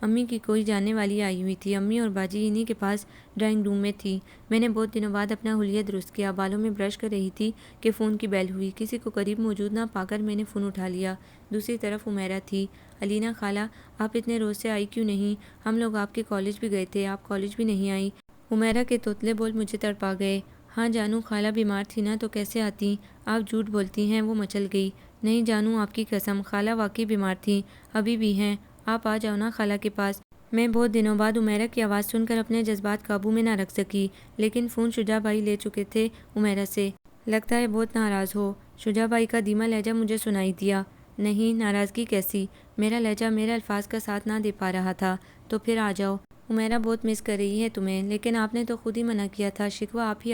Speaker 1: امی کی کوئی جاننے والی آئی ہوئی تھی۔ امی اور باجی انہی کے پاس ڈرائنگ روم میں تھی۔ میں نے بہت دنوں بعد اپنا حلیہ درست کیا، بالوں میں برش کر رہی تھی کہ فون کی بیل ہوئی۔ کسی کو قریب موجود نہ پا کر میں نے فون اٹھا لیا۔ دوسری طرف عمیرہ تھی۔ علینا خالہ، آپ اتنے روز سے آئی کیوں نہیں؟ ہم لوگ آپ کے کالج بھی گئے تھے، آپ کالج بھی نہیں آئی۔ عمیرہ کے توتلے بول مجھے تڑپا گئے۔ ہاں جانو، خالہ بیمار تھی نا تو کیسے آتی؟ آپ جھوٹ بولتی ہیں، وہ مچل گئی۔ نہیں جانو، آپ کی قسم، خالہ واقعی بیمار تھیں، ابھی بھی ہیں۔ آپ آ جاؤ نا خالہ کے پاس۔ میں بہت دنوں بعد عمیرہ کی آواز سن کر اپنے جذبات قابو میں نہ رکھ سکی، لیکن فون شجاع بھائی لے چکے تھے عمیرہ سے۔ لگتا ہے بہت ناراض ہو، شجاع بھائی کا دھیما لہجہ مجھے سنائی دیا۔ نہیں، ناراضگی کیسی؟ میرا لہجہ میرے الفاظ کا ساتھ نہ دے پا رہا تھا۔ تو پھر آ جاؤ، عمیرہ بہت مس کر رہی ہے تمہیں، لیکن آپ نے تو خود ہی منع کیا تھا۔ شکوہ آپ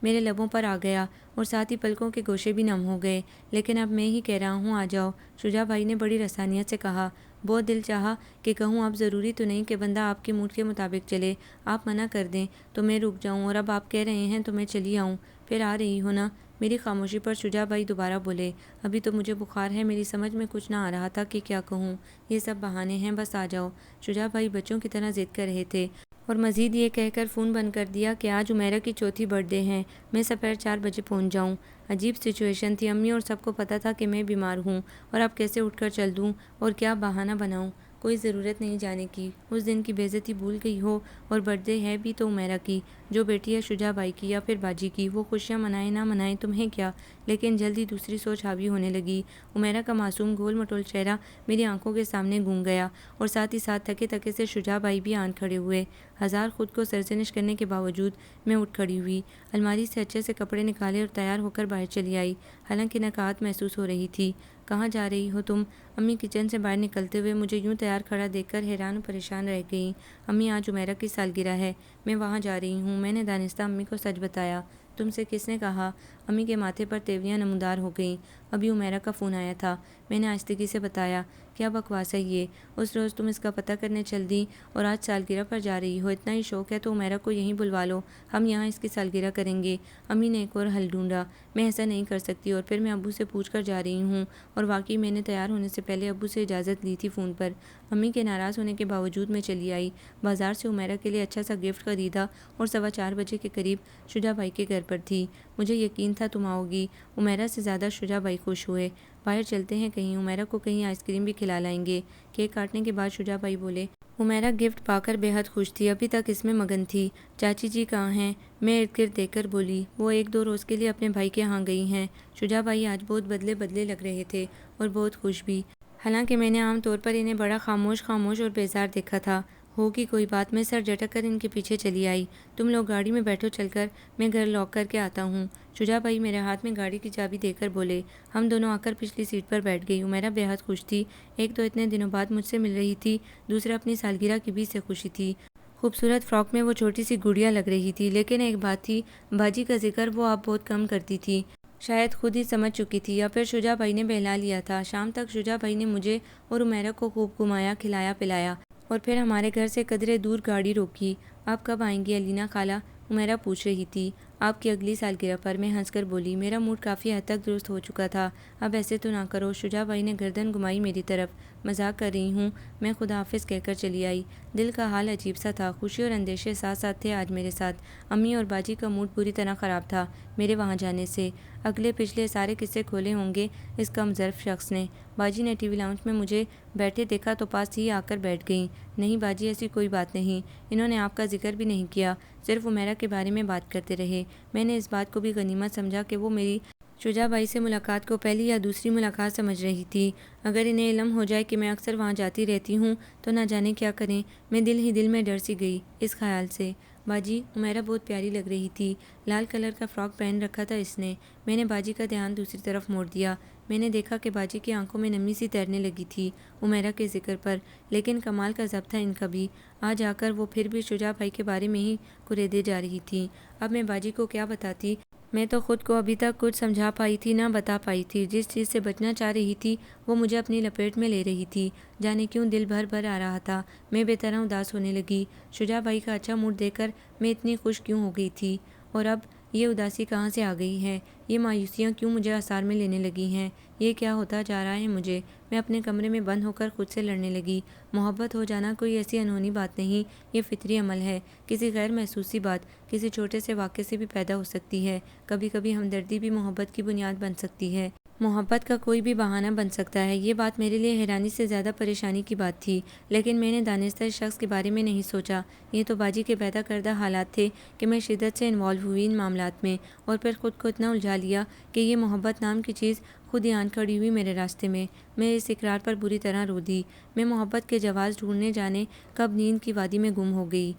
Speaker 1: میرے لبوں پر آ گیا، اور ساتھ ہی پلکوں کے گوشے بھی نم ہو گئے۔ لیکن اب میں ہی کہہ رہا ہوں، آ جاؤ، شجاع بھائی نے بڑی رسانیت سے کہا۔ بہت دل چاہا کہ کہوں، اب ضروری تو نہیں کہ بندہ آپ کے موڈ کے مطابق چلے، آپ منع کر دیں تو میں رک جاؤں، اور اب آپ کہہ رہے ہیں تو میں چلی آؤں۔ پھر آ رہی ہو نا؟ میری خاموشی پر شجاع بھائی دوبارہ بولے، ابھی تو مجھے بخار ہے، میری سمجھ میں کچھ نہ آ رہا تھا کہ کیا کہوں۔ یہ سب بہانے ہیں، بس آ جاؤ۔ شجاع بھائی بچوں کی طرح ضد کر رہے تھے، اور مزید یہ کہہ کر فون بند کر دیا کہ آج عمیرہ کی چوتھی برتھ ڈے ہے، میں سپہر 4 بجے پہنچ جاؤں۔ عجیب سچویشن تھی، امی اور سب کو پتہ تھا کہ میں بیمار ہوں، اور اب کیسے اٹھ کر چل دوں اور کیا بہانہ بناؤں؟ کوئی ضرورت نہیں جانے کی۔ اس دن کی بے عزتی بھول گئی ہو، اور برتھ ڈے ہے بھی تو عمیرہ کی، جو بیٹی ہے شجاع بھائی کی یا پھر باجی کی، وہ خوشیاں منائے نہ منائے تمہیں کیا؟ لیکن جلد ہی دوسری سوچ حاوی ہونے لگی۔ عمیرہ کا معصوم گول مٹول چہرہ میری آنکھوں کے سامنے گونگ گیا، اور ساتھ ہی ساتھ تھکے تھکے سے شجاع بھائی بھی آن کھڑے ہوئے۔ ہزار خود کو سرزنش کرنے کے باوجود میں اٹھ کھڑی ہوئی، الماری سے اچھے سے کپڑے نکالے اور تیار ہو کر باہر چلی آئی، حالانکہ نکہت محسوس ہو رہی تھی۔ کہاں جا رہی ہو تم؟ امی کچن سے باہر نکلتے ہوئے مجھے یوں تیار کھڑا دیکھ کر حیران و پریشان رہ گئیں۔ امی، آج عمیرہ کی سالگرہ ہے، میں وہاں جا رہی ہوں۔ میں نے دانستہ امی کو سچ بتایا۔ تم سے کس نے کہا؟ امی کے ماتھے پر تیوریاں نمودار ہو گئیں۔ ابھی عمیرہ کا فون آیا تھا۔ میں نے آہستگی سے بتایا، کیا بکواس ہے یہ؟ اس روز تم اس کا پتہ کرنے چل دیں اور آج سالگرہ پر جا رہی ہو۔ اتنا ہی شوق ہے تو عمیرہ کو یہیں بلوا لو، ہم یہاں اس کی سالگرہ کریں گے۔ امی نے ایک اور حل ڈھونڈا، میں ایسا نہیں کر سکتی، اور پھر میں ابو سے پوچھ کر جا رہی ہوں۔ اور واقعی میں نے تیار ہونے سے پہلے ابو سے اجازت لی تھی فون پر۔ امی کے ناراض ہونے کے باوجود میں چلی آئی، بازار سے عمیرہ کے لیے اچھا سا گفٹ خریدا اور 4:15 بجے کے قریب شجاع بھائی کے گھر پر تھی۔ مجھے یقین تھا تم آؤ گی۔ عمیرہ سے زیادہ شجاع بھائی خوش ہوئے۔ باہر چلتے ہیں کہیں، عمیرہ کو کہیں آئس کریم بھی کھلا لائیں گے۔ کیک کاٹنے کے بعد شجاع بھائی بولے۔ عمیرہ گفٹ پا کر بے حد خوش تھی، ابھی تک اس میں مگن تھی۔ چاچی جی کہاں ہیں؟ میں ارد گرد دیکھ کر بولی۔ وہ 1-2 روز کے لیے اپنے بھائی کے ہاں گئی ہیں۔ شجاع بھائی آج بہت بدلے بدلے لگ رہے تھے اور بہت خوش بھی، حالانکہ میں نے عام طور پر انہیں بڑا خاموش اور بیزار دیکھا تھا۔ ہوگی کوئی بات، میں سر جھٹک کر ان کے پیچھے چلی آئی۔ تم لوگ گاڑی میں بیٹھو، چل کر میں گھر لاک کر کے آتا ہوں۔ شجاع بھائی میرے ہاتھ میں گاڑی کی چابی دے کر بولے۔ ہم دونوں آ کر پچھلی سیٹ پر بیٹھ گئی۔ عمیرہ بے حد خوش تھی، ایک تو اتنے دنوں بعد مجھ سے مل رہی تھی، دوسرا اپنی سالگرہ کی بھی سے خوشی تھی۔ خوبصورت فراک میں وہ چھوٹی سی گڑیا لگ رہی تھی، لیکن ایک بات تھی، باجی کا ذکر وہ اب بہت کم کرتی تھی۔ شاید خود ہی سمجھ چکی تھی یا پھر شجاع بھائی نے بہلا لیا تھا۔ شام تک شجاع بھائی نے مجھے اور عمیرہ کو خوب گھمایا، کھلایا پلایا، اور پھر ہمارے گھر سے قدرے دور گاڑی روکی۔ آپ کب آئیں گی علینا خالہ؟ عمیرہ پوچھ رہی تھی۔ آپ کی اگلی سالگرہ پر، میں ہنس کر بولی۔ میرا موڈ کافی حد تک درست ہو چکا تھا۔ اب ایسے تو نہ کرو، شجاع بھائی نے گردن گھمائی میری طرف۔ مذاق کر رہی ہوں، میں خدا حافظ کہہ کر چلی آئی۔ دل کا حال عجیب سا تھا، خوشی اور اندیشے ساتھ ساتھ تھے آج میرے ساتھ۔ امی اور باجی کا موڈ پوری طرح خراب تھا میرے وہاں جانے سے۔ اگلے پچھلے سارے قصے کھولے ہوں گے اس کم ظرف شخص نے۔ باجی نے ٹی وی لاؤنج میں مجھے بیٹھے دیکھا تو پاس ہی آ کر بیٹھ گئیں۔ نہیں باجی، ایسی کوئی بات نہیں، انہوں نے آپ کا ذکر بھی نہیں کیا، صرف عمیرہ کے بارے میں بات کرتے رہے۔ میں نے اس بات کو بھی غنیمت سمجھا کہ وہ میری شجاع بھائی سے ملاقات کو پہلی یا دوسری ملاقات سمجھ رہی تھی۔ اگر انہیں علم ہو جائے کہ میں اکثر وہاں جاتی رہتی ہوں تو نہ جانے کیا کریں۔ میں دل ہی دل میں ڈر سی گئی اس خیال سے۔ باجی، عمیرہ بہت پیاری لگ رہی تھی، لال کلر کا فراک پہن رکھا تھا اس نے۔ میں نے باجی کا دھیان دوسری طرف موڑ دیا۔ میں نے دیکھا کہ باجی کی آنکھوں میں نمی سی تیرنے لگی تھی عمیرہ کے ذکر پر، لیکن کمال کا ضبط تھا ان کا بھی۔ آج آ کر وہ پھر بھی شجاع بھائی کے بارے میں ہی کریدے جا رہی تھی۔ اب میں باجی کو کیا بتاتی؟ میں تو خود کو ابھی تک کچھ سمجھا پائی تھی نہ بتا پائی تھی۔ جس چیز سے بچنا چاہ رہی تھی وہ مجھے اپنی لپیٹ میں لے رہی تھی۔ جانے کیوں دل بھر آ رہا تھا، میں بے طرح اداس ہونے لگی۔ شجاع بھائی کا اچھا موڈ دیکھ کر میں اتنی خوش کیوں ہو گئی تھی، اور اب یہ اداسی کہاں سے آ گئی ہے؟ یہ مایوسیاں کیوں مجھے آثار میں لینے لگی ہیں؟ یہ کیا ہوتا جا رہا ہے مجھے؟ میں اپنے کمرے میں بند ہو کر خود سے لڑنے لگی۔ محبت ہو جانا کوئی ایسی انہونی بات نہیں، یہ فطری عمل ہے۔ کسی غیر محسوسی بات، کسی چھوٹے سے واقعے سے بھی پیدا ہو سکتی ہے۔ کبھی کبھی ہمدردی بھی محبت کی بنیاد بن سکتی ہے۔ محبت کا کوئی بھی بہانہ بن سکتا ہے۔ یہ بات میرے لیے حیرانی سے زیادہ پریشانی کی بات تھی، لیکن میں نے دانستہ اس شخص کے بارے میں نہیں سوچا۔ یہ تو باجی کے پیدا کردہ حالات تھے کہ میں شدت سے انوالو ہوئی ان معاملات میں، اور پھر خود کو اتنا الجھا لیا کہ یہ محبت نام کی چیز خود ہی آن کھڑی ہوئی میرے راستے میں۔ میں اس اقرار پر بری طرح رو دی۔ میں محبت کے جواز ڈھونڈنے جانے کب نیند کی وادی میں گم ہو گئی۔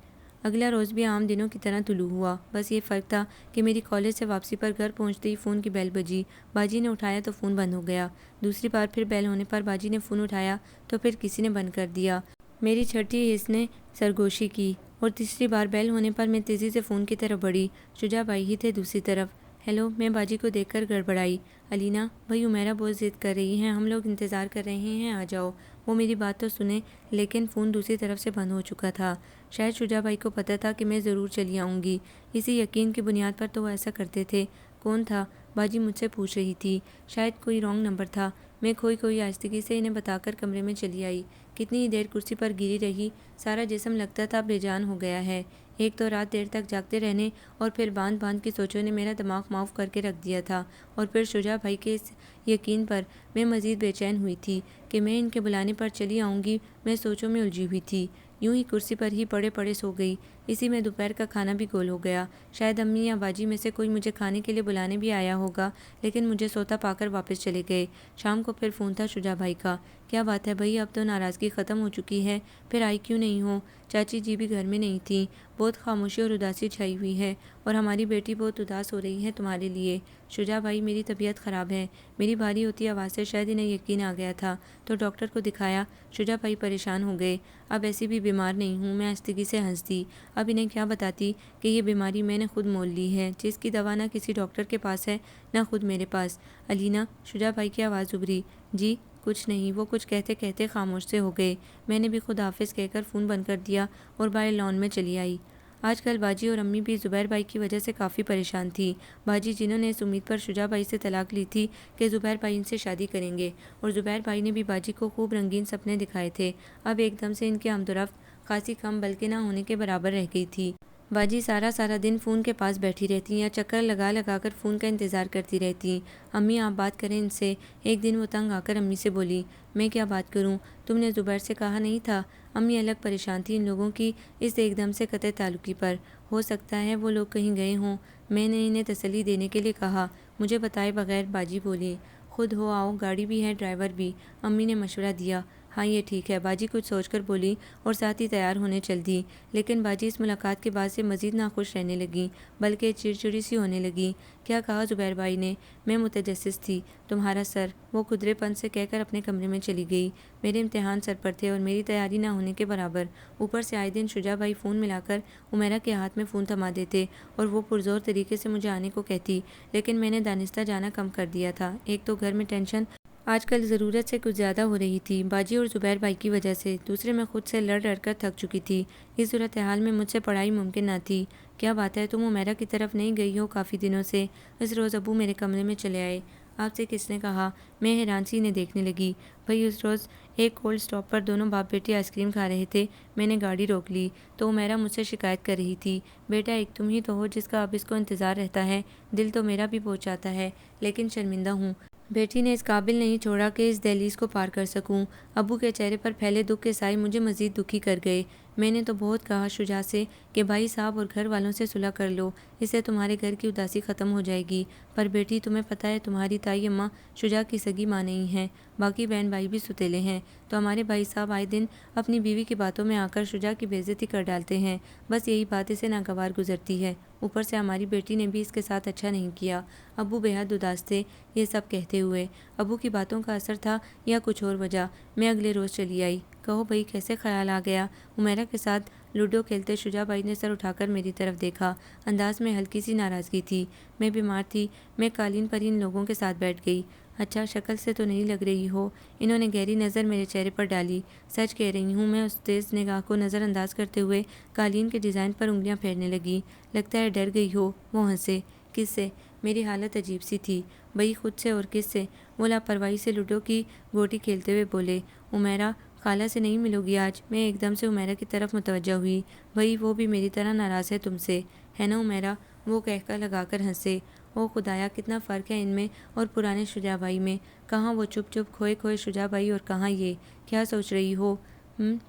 Speaker 1: اگلا روز بھی عام دنوں کی طرح طلوع ہوا، بس یہ فرق تھا کہ میری کالج سے واپسی پر گھر پہنچتے ہی فون کی بیل بجی۔ باجی نے اٹھایا تو فون بند ہو گیا۔ دوسری بار پھر بیل ہونے پر باجی نے فون اٹھایا تو پھر کسی نے بند کر دیا۔ میری چھٹی حس نے سرگوشی کی، اور تیسری بار بیل ہونے پر میں تیزی سے فون کی طرف بڑھی۔ شجاع بھائی ہی تھے دوسری طرف۔ ہیلو، میں باجی کو دیکھ کر گڑبڑائی۔ علینا بھائی، عمیرہ بہت ضد کر رہی ہیں، ہم لوگ انتظار کر رہے ہیں، آ جاؤ۔ وہ میری بات تو سنے، لیکن فون دوسری طرف سے بند ہو چکا تھا۔ شاید شجاع بھائی کو پتہ تھا کہ میں ضرور چلی آؤں گی، اسی یقین کی بنیاد پر تو وہ ایسا کرتے تھے۔ کون تھا؟ باجی مجھ سے پوچھ رہی تھی۔ شاید کوئی رانگ نمبر تھا۔ میں کھوئی آہستگی سے انہیں بتا کر کمرے میں چلی آئی۔ کتنی ہی دیر کرسی پر گری رہی، سارا جسم لگتا تھا بے جان ہو گیا ہے۔ ایک تو رات دیر تک جاگتے رہنے اور پھر باندھ کی سوچوں نے میرا دماغ معاف کر کے رکھ دیا تھا، اور پھر شجاع بھائی کے اس یقین پر میں مزید بے چین ہوئی تھی کہ میں ان کے بلانے پر چلی آؤں گی۔ میں سوچوں میں الجھی ہوئی تھی، یوں ہی کرسی پر ہی پڑے سو گئی۔ اسی میں دوپہر کا کھانا بھی گول ہو گیا۔ شاید امی یا باجی میں سے کوئی مجھے کھانے کے لیے بلانے بھی آیا ہوگا، لیکن مجھے سوتا پا کر واپس چلے گئے۔ شام کو پھر فون تھا شجاع بھائی کا۔ کیا بات ہے بھائی، اب تو ناراضگی ختم ہو چکی ہے، پھر آئی کیوں نہیں ہو؟ چاچی جی بھی گھر میں نہیں تھیں، بہت خاموشی اور اداسی چھائی ہوئی ہے، اور ہماری بیٹی بہت اداس ہو رہی ہے تمہارے لیے۔ شجاع بھائی میری طبیعت خراب ہے۔ میری بھاری ہوتی آواز سے شاید انہیں یقین آ گیا تھا، تو ڈاکٹر کو دکھایا۔ شجاع بھائی پریشان ہو گئے۔ اب ایسی بھی بیمار نہیں ہوں، میں آہستگی سے ہنس دی۔ اب انہیں کیا بتاتی کہ یہ بیماری میں نے خود مول لی ہے، جس کی دوا نہ کسی ڈاکٹر کے پاس ہے نہ خود میرے پاس۔ علینا، شجاع بھائی کی آواز ابھری۔ جی کچھ نہیں، وہ کچھ کہتے کہتے خاموش سے ہو گئے۔ میں نے بھی خود حافظ کہہ کر فون بند کر دیا اور باہر لان میں چلی آئی۔ آج کل باجی اور امی بھی زبیر بھائی کی وجہ سے کافی پریشان تھی۔ باجی جنہوں نے اس امید پر شجاع بھائی سے طلاق لی تھی کہ زبیر بھائی ان سے شادی کریں گے، اور زبیر بھائی نے بھی باجی کو خوب رنگین سپنے دکھائے تھے، اب ایک دم سے ان کی آمد و رفت خاصی کم بلکہ نہ ہونے کے برابر رہ گئی تھی۔ باجی سارا دن فون کے پاس بیٹھی رہتی یا چکر لگا لگا کر فون کا انتظار کرتی رہتی۔ امی آپ بات کریں ان سے۔ ایک دن وہ تنگ آ کر امی سے بولی، میں کیا بات کروں، تم نے زبیر سے کہا نہیں تھا؟ امی الگ پریشان تھی ان لوگوں کی اس ایک دم سے قطع تعلقی پر۔ ہو سکتا ہے وہ لوگ کہیں گئے ہوں، میں نے انہیں تسلی دینے کے لیے کہا، مجھے بتائے بغیر باجی بولی۔ خود ہو آؤ، گاڑی بھی ہے، ڈرائیور بھی، امی نے مشورہ دیا۔ ہاں یہ ٹھیک ہے، باجی کچھ سوچ کر بولی اور ساتھ ہی تیار ہونے چل دی۔ لیکن باجی اس ملاقات کے بعد سے مزید ناخوش رہنے لگیں، بلکہ چڑچڑی سی ہونے لگیں۔ کیا کہا زبیر بھائی نے؟ میں متجسس تھی، تمہارا سر، وہ قدرے پن سے کہہ کر اپنے کمرے میں چلی گئی۔ میرے امتحان سر پر تھے اور میری تیاری نہ ہونے کے برابر، اوپر سے آئے دن شجاع بھائی فون ملا کر عمیرہ کے ہاتھ میں فون تھما دیتے اور وہ پرزور طریقے سے مجھے آنے کو کہتی، لیکن میں نے دانستہ جانا کم کر دیا تھا۔ ایک تو گھر میں ٹینشن آج کل ضرورت سے کچھ زیادہ ہو رہی تھی، باجی اور زبیر بھائی کی وجہ سے، دوسرے میں خود سے لڑ کر تھک چکی تھی۔ اس صورتحال میں مجھ سے پڑھائی ممکن نہ تھی۔ کیا بات ہے، تم عمیرہ کی طرف نہیں گئی ہو کافی دنوں سے؟ اس روز ابو میرے کمرے میں چلے آئے۔ آپ سے کس نے کہا؟ میں حیران سی انہیں دیکھنے لگی۔ بھائی اس روز ایک کولڈ اسٹاپ پر دونوں باپ بیٹی آئس کریم کھا رہے تھے، میں نے گاڑی روک لی تو عمیرہ مجھ سے شکایت کر رہی تھی، بیٹا ایک تم ہی تو ہو جس کا اب اس کو انتظار رہتا ہے، دل تو میرا بھی پہنچ جاتا ہے، لیکن شرمندہ ہوں، بیٹی نے اس قابل نہیں چھوڑا کہ اس دہلیز کو پار کر سکوں۔ ابو کے چہرے پر پھیلے دکھ کے سائے مجھے مزید دکھی کر گئے۔ میں نے تو بہت کہا شجاع سے کہ بھائی صاحب اور گھر والوں سے صلح کر لو، اس سے تمہارے گھر کی اداسی ختم ہو جائے گی، پر بیٹی تمہیں پتہ ہے تمہاری تائی اماں شجاع کی سگی ماں نہیں ہیں، باقی بہن بھائی بھی ستیلے ہیں، تو ہمارے بھائی صاحب آئے دن اپنی بیوی کی باتوں میں آ کر شجاع کی بے عزتی کر ڈالتے ہیں، بس یہی بات اسے ناگوار گزرتی ہے، اوپر سے ہماری بیٹی نے بھی اس کے ساتھ اچھا نہیں کیا۔ ابو بے حد اداس تھے یہ سب کہتے ہوئے۔ ابو کی باتوں کا اثر تھا یا کچھ اور وجہ؟ میں اگلے روز چلی آئی۔ کہو بھائی کیسے خیال آ گیا؟ عمیرہ کے ساتھ لوڈو کھیلتے شجاع بھائی نے سر اٹھا کر میری طرف دیکھا، انداز میں ہلکی سی ناراضگی تھی۔ میں بیمار تھی، میں قالین پر ان لوگوں کے ساتھ بیٹھ گئی۔ اچھا شکل سے تو نہیں لگ رہی ہو؟ انہوں نے گہری نظر میرے چہرے پر ڈالی۔ سچ کہہ رہی ہوں، میں اس تیز نگاہ کو نظر انداز کرتے ہوئے قالین کے ڈیزائن پر انگلیاں پھیرنے لگی۔ لگتا ہے ڈر گئی ہو؟ وہ ہنسے۔ کس سے؟ میری حالت عجیب سی تھی، بھئی خود سے اور کس سے؟ وہ لاپرواہی سے لوڈو کی گوٹی کھیلتے ہوئے بولے، عمیرہ خالہ سے نہیں ملو گی آج؟ میں ایک دم سے عمیرہ کی طرف متوجہ ہوئی۔ بھئی وہ بھی میری طرح ناراض ہے تم سے، ہے نا عمیرہ؟ وہ کہہ لگا کر ہنسے۔ او خدایا کتنا فرق ہے ان میں اور پرانے شجاع بھائی میں، کہاں وہ چپ چپ کھوئے شجاع بھائی اور کہاں یہ۔ کیا سوچ رہی ہو؟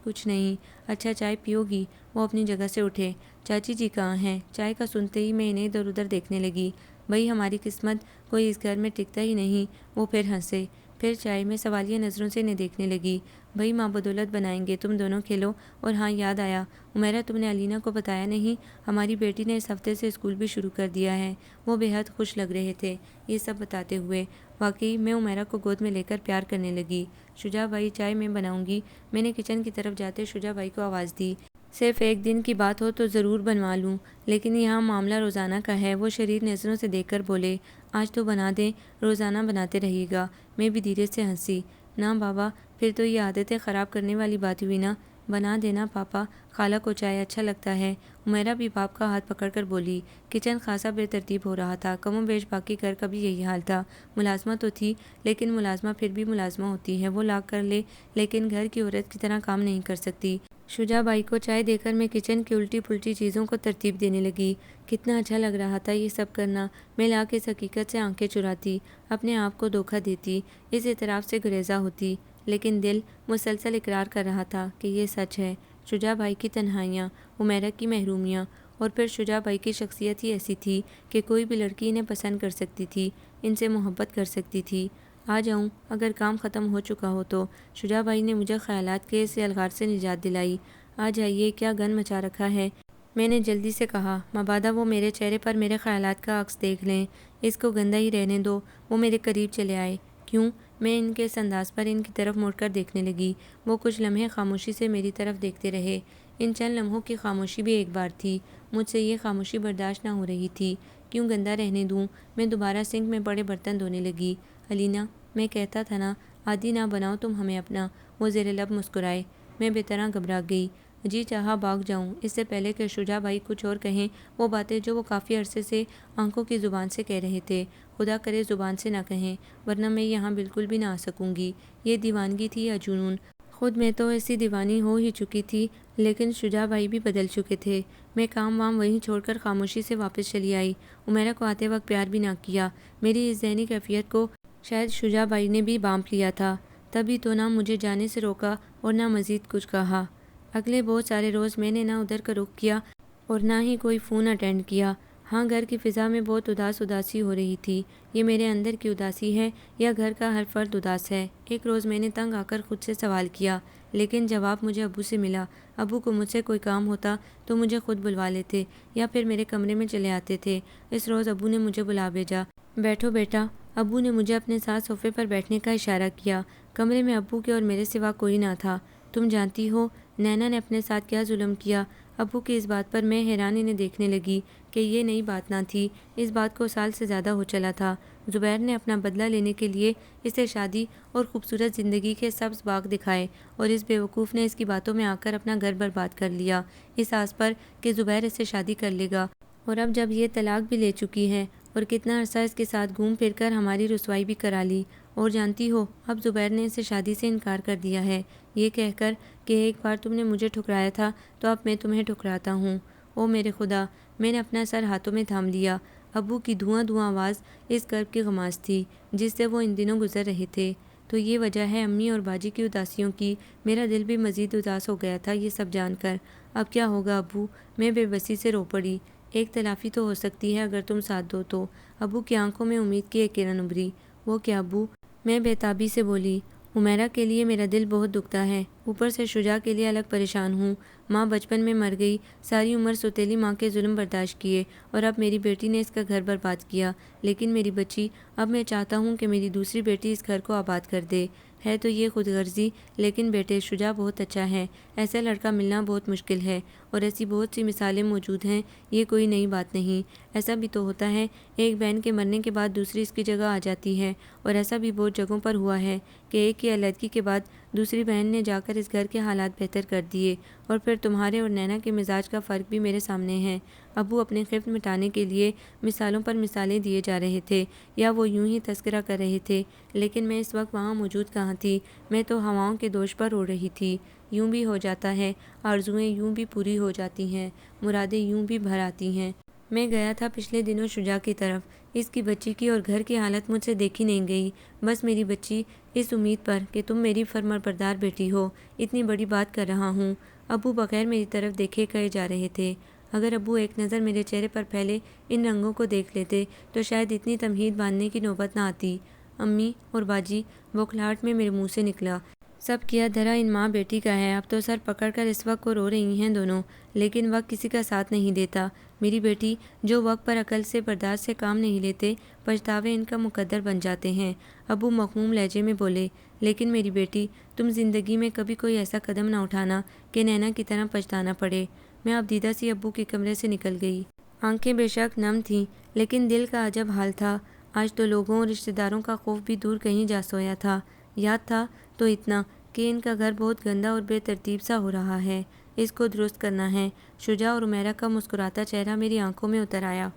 Speaker 1: کچھ نہیں۔ اچھا چائے پیو گی؟ وہ اپنی جگہ سے اٹھے۔ چاچی جی کہاں ہیں؟ چائے کا سنتے ہی میں انہیں ادھر ادھر دیکھنے لگی۔ بھئی ہماری قسمت کوئی اس گھر میں ٹکتا ہی نہیں۔ وہ پھر ہنسے، پھر چائے میں سوالیہ نظروں سے انہیں دیکھنے لگی۔ بھئی ماں بدولت بنائیں گے، تم دونوں کھیلو، اور ہاں یاد آیا عمیرہ، تم نے علینا کو بتایا نہیں، ہماری بیٹی نے اس ہفتے سے اسکول بھی شروع کر دیا ہے۔ وہ بے حد خوش لگ رہے تھے یہ سب بتاتے ہوئے۔ واقعی میں عمیرہ کو گود میں لے کر پیار کرنے لگی۔ شجاع بھائی چائے میں بناؤں گی؟ میں نے کچن کی طرف جاتے شجاع بھائی کو آواز دی۔ صرف ایک دن کی بات ہو تو ضرور بنوا لوں، لیکن یہاں معاملہ روزانہ کا ہے۔ وہ شریر نظروں سے دیکھ کر بولے، آج تو بنا دیں، روزانہ بناتے رہیے گا۔ میں بھی دھیرے سے ہنسی۔ نا بابا، پھر تو یہ عادتیں خراب کرنے والی بات ہوئی نا، بنا دینا پاپا، خالہ کو چائے اچھا لگتا ہے۔ عمیرہ بھی باپ کا ہاتھ پکڑ کر بولی۔ کچن خاصا بے ترتیب ہو رہا تھا، کم و بیش باقی گھر کا بھی یہی حال تھا۔ ملازمہ تو تھی، لیکن ملازمہ پھر بھی ملازمہ ہوتی ہے، وہ لاکھ کر لے لیکن گھر کی عورت کی طرح کام نہیں کر سکتی۔ شجاع بھائی کو چائے دے کر میں کچن کی الٹی پلٹی چیزوں کو ترتیب دینے لگی۔ کتنا اچھا لگ رہا تھا یہ سب کرنا، میں لا کے اس حقیقت سے آنکھیں چراتی، اپنے آپ کو دھوکہ دیتی، اس اعتراف سے گریزہ ہوتی، لیکن دل مسلسل اقرار کر رہا تھا کہ یہ سچ ہے۔ شجاع بھائی کی تنہائیاں، عمیرہ کی محرومیاں، اور پھر شجاع بھائی کی شخصیت ہی ایسی تھی کہ کوئی بھی لڑکی انہیں پسند کر سکتی تھی، ان سے محبت کر سکتی تھی۔ آ جاؤں اگر کام ختم ہو چکا ہو تو۔ شجاع بھائی نے مجھے خیالات کے اس الغار سے نجات دلائی۔ آ جائیے، کیا گن مچا رکھا ہے، میں نے جلدی سے کہا، مبادا وہ میرے چہرے پر میرے خیالات کا عکس دیکھ لیں۔ اس کو گندا ہی رہنے دو۔ وہ میرے قریب چلے آئے۔ کیوں؟ میں ان کے اس انداز پر ان کی طرف مڑ کر دیکھنے لگی۔ وہ کچھ لمحے خاموشی سے میری طرف دیکھتے رہے۔ ان چند لمحوں کی خاموشی بھی ایک بار تھی۔ مجھ سے یہ خاموشی برداشت نہ ہو رہی تھی۔ کیوں گندا رہنے دوں؟ میں دوبارہ سنک میں پڑے برتن دھونے لگی۔ علینا، میں کہتا تھا نا، عادی نہ بناؤ تم ہمیں اپنا۔ وہ زیر لب مسکرائے۔ میں بے طرح گھبرا گئی۔ جی چاہا بھاگ جاؤں اس سے پہلے کہ شجاع بھائی کچھ اور کہیں، وہ باتیں جو وہ کافی عرصے سے آنکھوں کی زبان سے کہہ رہے تھے، خدا کرے زبان سے نہ کہیں، ورنہ میں یہاں بالکل بھی نہ آ سکوں گی۔ یہ دیوانگی تھی یا جنون؟ خود میں تو ایسی دیوانی ہو ہی چکی تھی، لیکن شجاع بھائی بھی بدل چکے تھے۔ میں کام وام وہیں چھوڑ کر خاموشی سے واپس چلی آئی۔ عمیرہ کو آتے وقت پیار بھی نہ کیا۔ میری اس ذہنی کیفیت کو شاید شجاع بھائی نے بھی بانپ لیا تھا، تبھی تو نہ مجھے جانے سے روکا اور نہ مزید کچھ کہا۔ اگلے بہت سارے روز میں نے نہ ادھر کا رخ کیا اور نہ ہی کوئی فون اٹینڈ کیا۔ ہاں، گھر کی فضا میں بہت اداسی ہو رہی تھی۔ یہ میرے اندر کی اداسی ہے یا گھر کا ہر فرد اداس ہے؟ ایک روز میں نے تنگ آ کر خود سے سوال کیا، لیکن جواب مجھے ابو سے ملا۔ ابو کو مجھ سے کوئی کام ہوتا تو مجھے خود بلوا لیتے یا پھر میرے کمرے میں چلے آتے تھے۔ اس روز ابو نے مجھے بلا بھیجا۔ بیٹھو بیٹا۔ ابو نے مجھے اپنے ساتھ صوفے پر بیٹھنے کا اشارہ کیا۔ کمرے میں ابو کے اور میرے سوا کوئی نہ تھا۔ تم جانتی ہو نینا نے اپنے ساتھ کیا ظلم کیا؟ ابو کی اس بات پر میں حیرانی نے دیکھنے لگی کہ یہ نئی بات نہ تھی، اس بات کو سال سے زیادہ ہو چلا تھا۔ زبیر نے اپنا بدلہ لینے کے لیے اسے شادی اور خوبصورت زندگی کے سبز باغ دکھائے اور اس بیوقوف نے اس کی باتوں میں آ کر اپنا گھر برباد کر لیا، اس آس پر کہ زبیر اس سے شادی کر لے گا، اور اب جب یہ طلاق بھی لے چکی ہے اور کتنا عرصہ اس کے ساتھ گھوم پھر کر ہماری رسوائی بھی کرا لی۔ اور جانتی ہو اب زبیر نے اسے شادی سے انکار کر دیا ہے، یہ کہہ کر کہ ایک بار تم نے مجھے ٹھکرایا تھا تو اب میں تمہیں ٹھکراتا ہوں۔ او میرے خدا! میں نے اپنا سر ہاتھوں میں تھام لیا۔ ابو کی دھواں دھواں آواز اس کرب کی غماز تھی جس سے وہ ان دنوں گزر رہے تھے۔ تو یہ وجہ ہے امی اور باجی کی اداسیوں کی۔ میرا دل بھی مزید اداس ہو گیا تھا یہ سب جان کر۔ اب کیا ہوگا ابو؟ میں بے بسی سے رو پڑی۔ ایک تلافی تو ہو سکتی ہے اگر تم ساتھ دو تو۔ ابو کی آنکھوں میں امید کی ایک کرن ابھری۔ وہ کیا ابو؟ میں بے تابی سے بولی۔ عمیرہ کے لیے میرا دل بہت دکھتا ہے، اوپر سے شجاع کے لیے الگ پریشان ہوں۔ ماں بچپن میں مر گئی، ساری عمر سوتیلی ماں کے ظلم برداشت کیے، اور اب میری بیٹی نے اس کا گھر برباد کیا۔ لیکن میری بچی، اب میں چاہتا ہوں کہ میری دوسری بیٹی اس گھر کو آباد کر دے۔ ہے تو یہ خود غرضی، لیکن بیٹے شجاع بہت اچھا ہے، ایسا لڑکا ملنا بہت مشکل ہے، اور ایسی بہت سی مثالیں موجود ہیں، یہ کوئی نئی بات نہیں۔ ایسا بھی تو ہوتا ہے ایک بہن کے مرنے کے بعد دوسری اس کی جگہ آ جاتی ہے، اور ایسا بھی بہت جگہوں پر ہوا ہے کہ ایک کی علیحدگی کے بعد دوسری بہن نے جا کر اس گھر کے حالات بہتر کر دیے۔ اور پھر تمہارے اور نینا کے مزاج کا فرق بھی میرے سامنے ہے۔ ابو اپنے خفت مٹانے کے لیے مثالوں پر مثالیں دیے جا رہے تھے، یا وہ یوں ہی تذکرہ کر رہے تھے، لیکن میں اس وقت وہاں موجود کہاں تھی؟ میں تو ہواؤں کے دوش پر اڑ رہی تھی۔ یوں بھی ہو جاتا ہے، آرزوئیں یوں بھی پوری ہو جاتی ہیں، مرادیں یوں بھی بھر آتی ہیں۔ میں گیا تھا پچھلے دنوں شجاع کی طرف، اس کی بچی کی اور گھر کی حالت مجھ سے دیکھی نہیں گئی، بس میری بچی، اس امید پر کہ تم میری فرمانبردار بیٹی ہو، اتنی بڑی بات کر رہا ہوں۔ ابو بغیر میری طرف دیکھے کہے جا رہے تھے۔ اگر ابو ایک نظر میرے چہرے پر پھیلے ان رنگوں کو دیکھ لیتے تو شاید اتنی تمہید باندھنے کی نوبت نہ آتی۔ امی اور باجی، بوکھلاہٹ میں میرے منہ سے نکلا۔ سب کیا دھرا ان ماں بیٹی کا ہے، اب تو سر پکڑ کر اس وقت کو رو رہی ہیں دونوں، لیکن وقت کسی کا ساتھ نہیں دیتا۔ میری بیٹی، جو وقت پر عقل سے برداشت سے کام نہیں لیتے، پچھتاوے ان کا مقدر بن جاتے ہیں۔ ابو مغموم لہجے میں بولے، لیکن میری بیٹی، تم زندگی میں کبھی کوئی ایسا قدم نہ اٹھانا کہ نینا کی طرح پچھتانا پڑے۔ میں اب دیدہ سی ابو کے کمرے سے نکل گئی۔ آنکھیں بے شک نم تھیں، لیکن دل کا عجب حال تھا۔ آج تو لوگوں اور رشتہ داروں کا خوف بھی دور کہیں جا سویا تھا۔ یاد تھا تو اتنا کہ ان کا گھر بہت گندا اور بے ترتیب سا ہو رہا ہے، اس کو درست کرنا ہے۔ شجاع اور عمیرہ کا مسکراتا چہرہ میری آنکھوں میں اتر آیا۔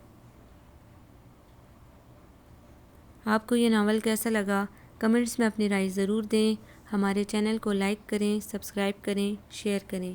Speaker 1: آپ کو یہ ناول کیسا لگا؟ کمنٹس میں اپنی رائے ضرور دیں۔ ہمارے چینل کو لائک کریں، سبسکرائب کریں، شیئر کریں۔